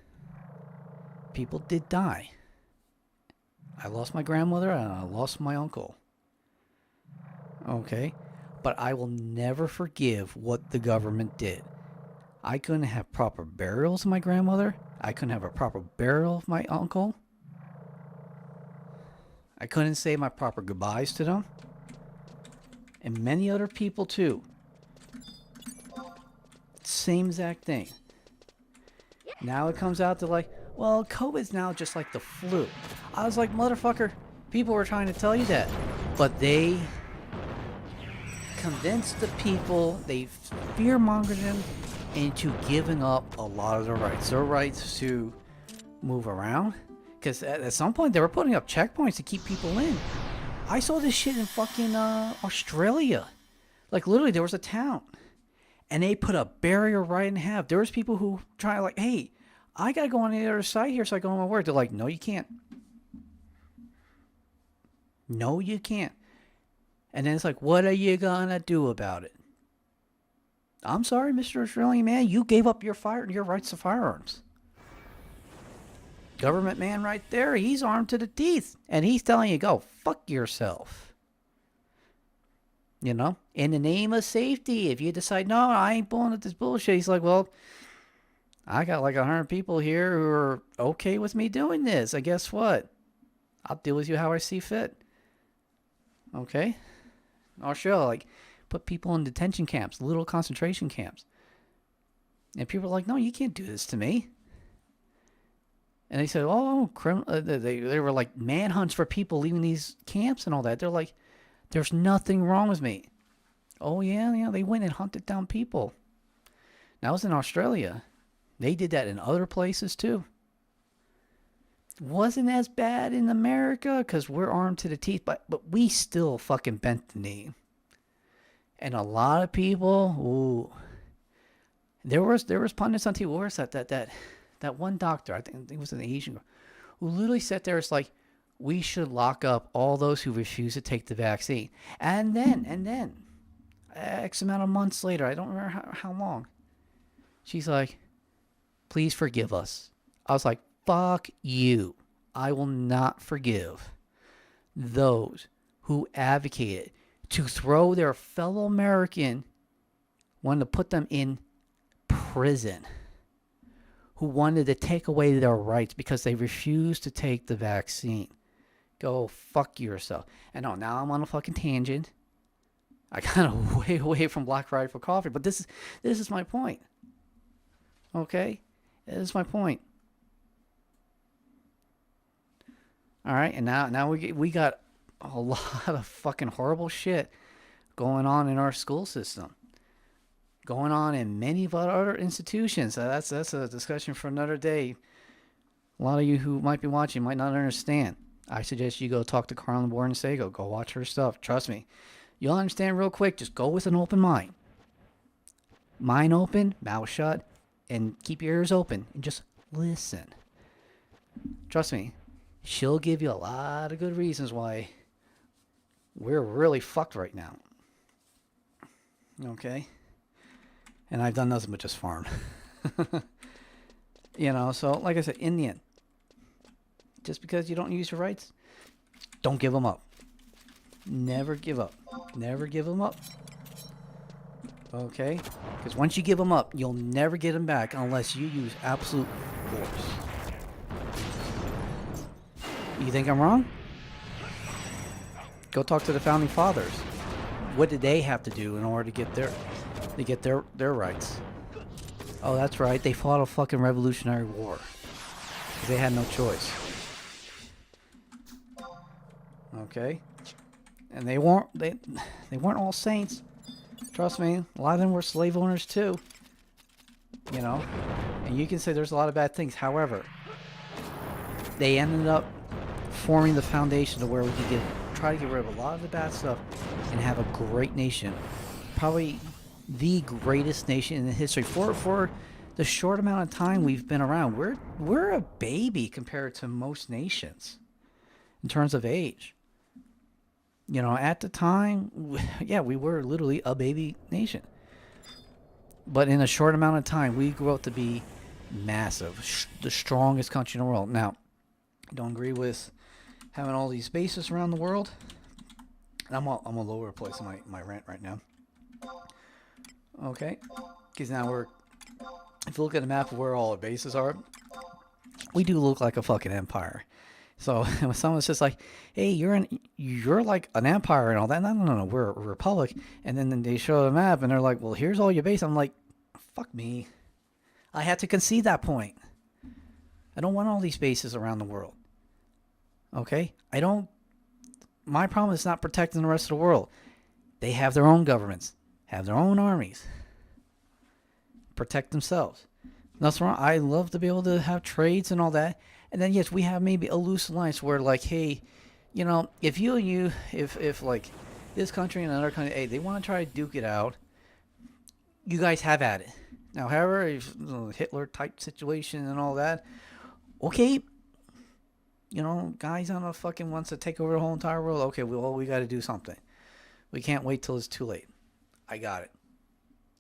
People did die. I lost my grandmother and I lost my uncle. Okay? But I will never forgive what the government did. I couldn't have proper burials of my grandmother. I couldn't have a proper burial of my uncle. I couldn't say my proper goodbyes to them. And many other people too. Same exact thing. Now it comes out to like, well, COVID's now just like the flu. I was like, motherfucker, people were trying to tell you that. But they convinced the people, they fear-mongered them into giving up a lot of their rights. Their rights to move around. Because at some point, they were putting up checkpoints to keep people in. I saw this shit in fucking Australia. Like, literally, there was a town. And they put a barrier right in half. There was people who try like, hey, I got to go on the other side here so I go on my work. They're like, no, you can't. No, you can't. And then it's like, what are you going to do about it? I'm sorry, Mr. Australian man. You gave up your rights to firearms. Government man right there, he's armed to the teeth. And he's telling you, go fuck yourself. You know? In the name of safety, if you decide, no, I ain't pulling up this bullshit, he's like, well, I got like 100 people here who are okay with me doing this. And guess what? I'll deal with you how I see fit. Okay? Australia, like, put people in detention camps, little concentration camps. And people are like, no, you can't do this to me. And they said, oh, they were like manhunts for people leaving these camps and all that. They're like, there's nothing wrong with me. Oh, yeah, they went and hunted down people. That was in Australia. They did that in other places too. Wasn't as bad in America because we're armed to the teeth, but we still fucking bent the knee. And a lot of people, ooh, there was pundits on TV. Where was that one doctor? I think it was an Asian girl, who literally sat there. It's like, we should lock up all those who refuse to take the vaccine. And then, X amount of months later, I don't remember how long, she's like, please forgive us. I was like, fuck you. I will not forgive those who advocated to throw their fellow American, wanted to put them in prison, who wanted to take away their rights because they refused to take the vaccine. Go fuck yourself. And no, now I'm on a fucking tangent. I got way away from Black Friday for coffee, but this is my point. Okay? This is my point. All right, and now we got a lot of fucking horrible shit going on in our school system, going on in many of our other institutions. That's a discussion for another day. A lot of you who might be watching might not understand. I suggest you go talk to Carlin Born Sago. Go watch her stuff. Trust me, you'll understand real quick. Just go with an open mind. Mind open, mouth shut, and keep your ears open and just listen. Trust me, she'll give you a lot of good reasons why we're really fucked right now. Okay? And I've done nothing but just farm. So like I said, in the end, just because you don't use your rights, don't give them up. Never give up. Never give them up. Okay? Because once you give them up, you'll never get them back unless you use absolute force. You think I'm wrong? Go talk to the founding fathers. What did they have to do in order to get their rights? Oh, that's right. They fought a fucking Revolutionary War. Because they had no choice. Okay? And they weren't all saints. Trust me, a lot of them were slave owners too. And you can say there's a lot of bad things. However, they ended up forming the foundation to where we could try to get rid of a lot of the bad stuff and have a great nation. Probably the greatest nation in the history. For the short amount of time we've been around, we're a baby compared to most nations in terms of age. At the time, we were literally a baby nation. But in a short amount of time, we grew up to be massive, the strongest country in the world. Now, I don't agree with having all these bases around the world. And I'm a lower place in my rant right now. Okay? Because now if you look at a map of where all our bases are, we do look like a fucking empire. So when someone's just like, hey, you're like an empire and all that. No, we're a republic. And then they show the map and they're like, well, here's all your base. I'm like, fuck me. I had to concede that point. I don't want all these bases around the world. Okay? My problem is not protecting the rest of the world. They have their own governments, have their own armies. Protect themselves. Nothing wrong. I love to be able to have trades and all that. And then yes, we have maybe a loose alliance where like, hey, you know, if like this country and another country, hey, they want to try to duke it out, you guys have at it. Now, however, if Hitler type situation and all that, okay, you know, guys on a fucking wants to take over the whole entire world. Okay, we got to do something. We can't wait till it's too late. I got it.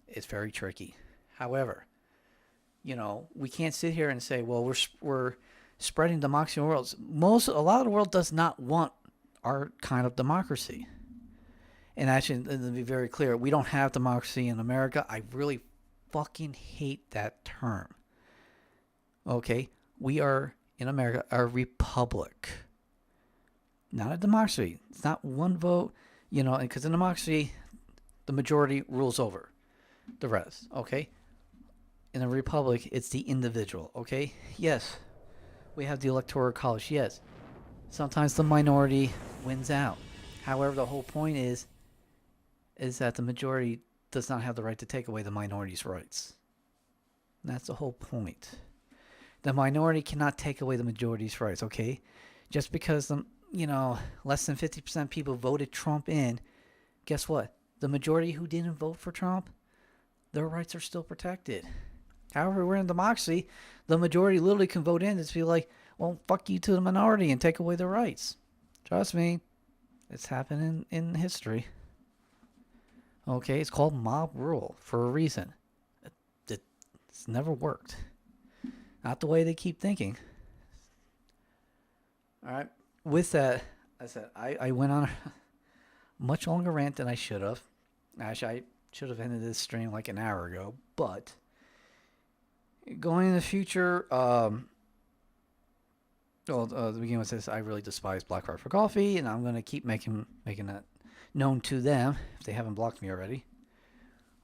It's very tricky. However, you know, we can't sit here and say, well, we're spreading democracy in the world. A lot of the world does not want our kind of democracy. And actually, to be very clear, we don't have democracy in America. I really fucking hate that term. Okay? We are, in America, a republic. Not a democracy. It's not one vote, you know, because in democracy, the majority rules over the rest, okay? In a republic, it's the individual, okay? Yes, we have the electoral college, yes. Sometimes the minority wins out. However, the whole point is that the majority does not have the right to take away the minority's rights. And that's the whole point. The minority cannot take away the majority's rights, okay? Just because less than 50% people voted Trump in, guess what? The majority who didn't vote for Trump, their rights are still protected. However, we're in democracy, the majority literally can vote in and be like, well, fuck you to the minority and take away their rights. Trust me, it's happened in history. Okay, it's called mob rule for a reason. It's never worked. Not the way they keep thinking. All right. With that, I said I went on a much longer rant than I should have. Actually, I should have ended this stream like an hour ago. But going in the future, to begin with this, I really despise Black Rock for coffee, and I'm going to keep making that known to them if they haven't blocked me already.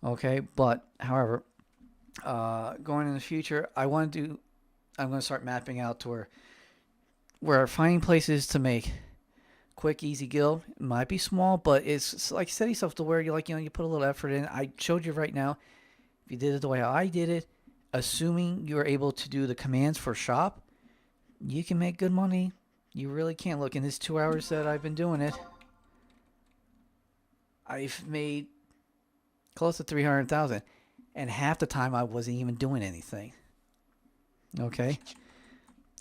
Okay, but however, going in the future, I'm going to start mapping out to where finding places to make quick, easy guild. It might be small, but it's like set yourself to where you put a little effort in. I showed you right now. If you did it the way I did it, assuming you're able to do the commands for shop, you can make good money. You really can. Look, in this 2 hours that I've been doing it, I've made close to 300,000, and half the time I wasn't even doing anything. Okay,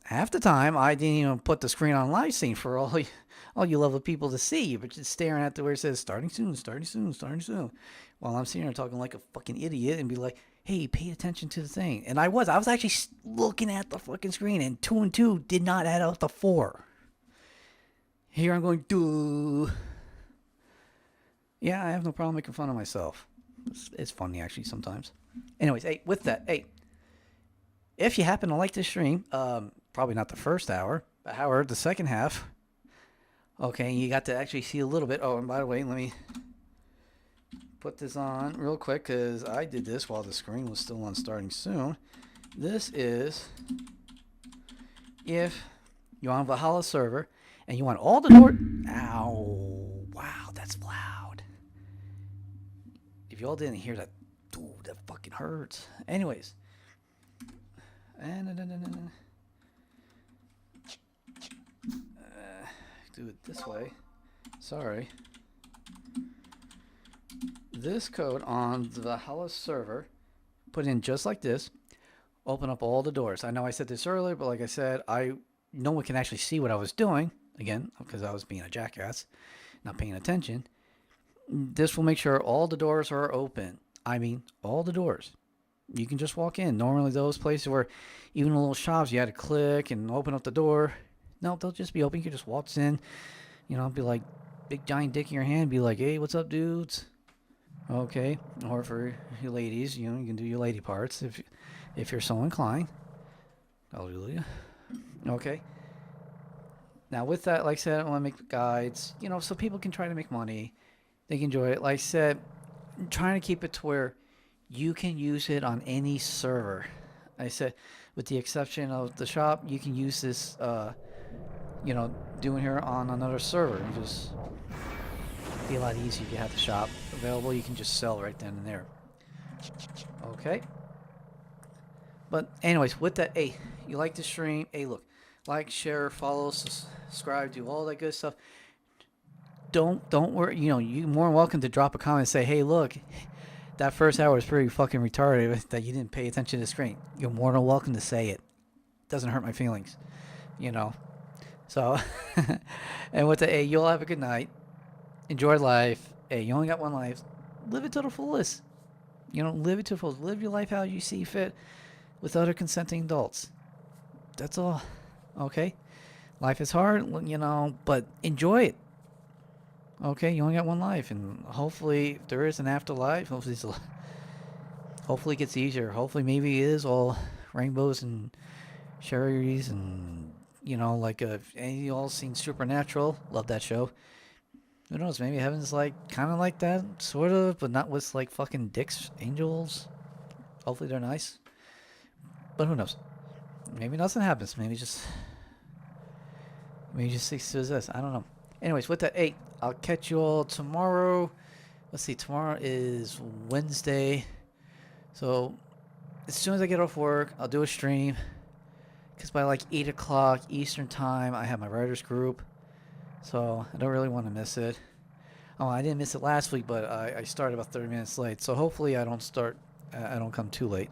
half the time I didn't even put the screen on live scene for all you lovely people to see, but just staring at where it says starting soon, while I'm sitting here talking like a fucking idiot and be like, hey, pay attention to the thing. And I was actually looking at the fucking screen, and 2 and 2 did not add up to 4. Here I'm going, duh. Yeah, I have no problem making fun of myself. It's funny, actually, sometimes. Anyways, hey, with that, hey, if you happen to like this stream, probably not the first hour, but however, the second half, okay, you got to actually see a little bit. Oh, and by the way, let me put this on real quick, because I did this while the screen was still on starting soon. This is if you're on Valhalla server, and you want all the door... Ow. Wow, that's loud. If y'all didn't hear that, dude, that fucking hurts. Anyways. Do it this way. Sorry. This code on the Valhalla server, put in just like this, open up all the doors. I know I said this earlier, but like I said, no one can actually see what I was doing. Again, because I was being a jackass, not paying attention. This will make sure all the doors are open. I mean, all the doors. You can just walk in. Normally those places where even the little shops, you had to click and open up the door. No, they'll just be open. You can just waltz in, be like big giant dick in your hand, be like, hey, what's up, dudes? Okay. Or for you ladies, you can do your lady parts if you're so inclined. Hallelujah. Okay. Now, with that, like I said, I want to make guides, so people can try to make money. They can enjoy it. Like I said, I'm trying to keep it to where you can use it on any server. I said, with the exception of the shop, you can use this, doing here on another server. You just be a lot easier if you have the shop available. You can just sell right then and there. Okay. But anyways, with that, hey, you like the stream? Hey, look, like, share, follow, subscribe, do all that good stuff. Don't worry. You're more than welcome to drop a comment and say, hey, look, that first hour was pretty fucking retarded that you didn't pay attention to the screen. You're more than welcome to say it. Doesn't hurt my feelings, So, and with the, hey, you'll have a good night. Enjoy life. Hey, you only got one life. Live it to the fullest. Live it to the fullest. Live your life how you see fit with other consenting adults. That's all. Okay? Life is hard, but enjoy it. Okay? You only got one life, and hopefully, if there is an afterlife, hopefully it gets easier. Hopefully, maybe it is all rainbows and cherries and, if any of y'all seen Supernatural, love that show. Who knows, maybe heaven's kind of like that, sort of, but not with fucking dicks, angels. Hopefully they're nice. But who knows? Maybe nothing happens. Maybe just sticks to this. I don't know. Anyways, with that, hey, I'll catch you all tomorrow. Let's see, tomorrow is Wednesday. So, as soon as I get off work, I'll do a stream. Because by 8 o'clock Eastern time, I have my writers group. So, I don't really want to miss it. Oh, I didn't miss it last week, but I started about 30 minutes late. So, hopefully I don't come too late.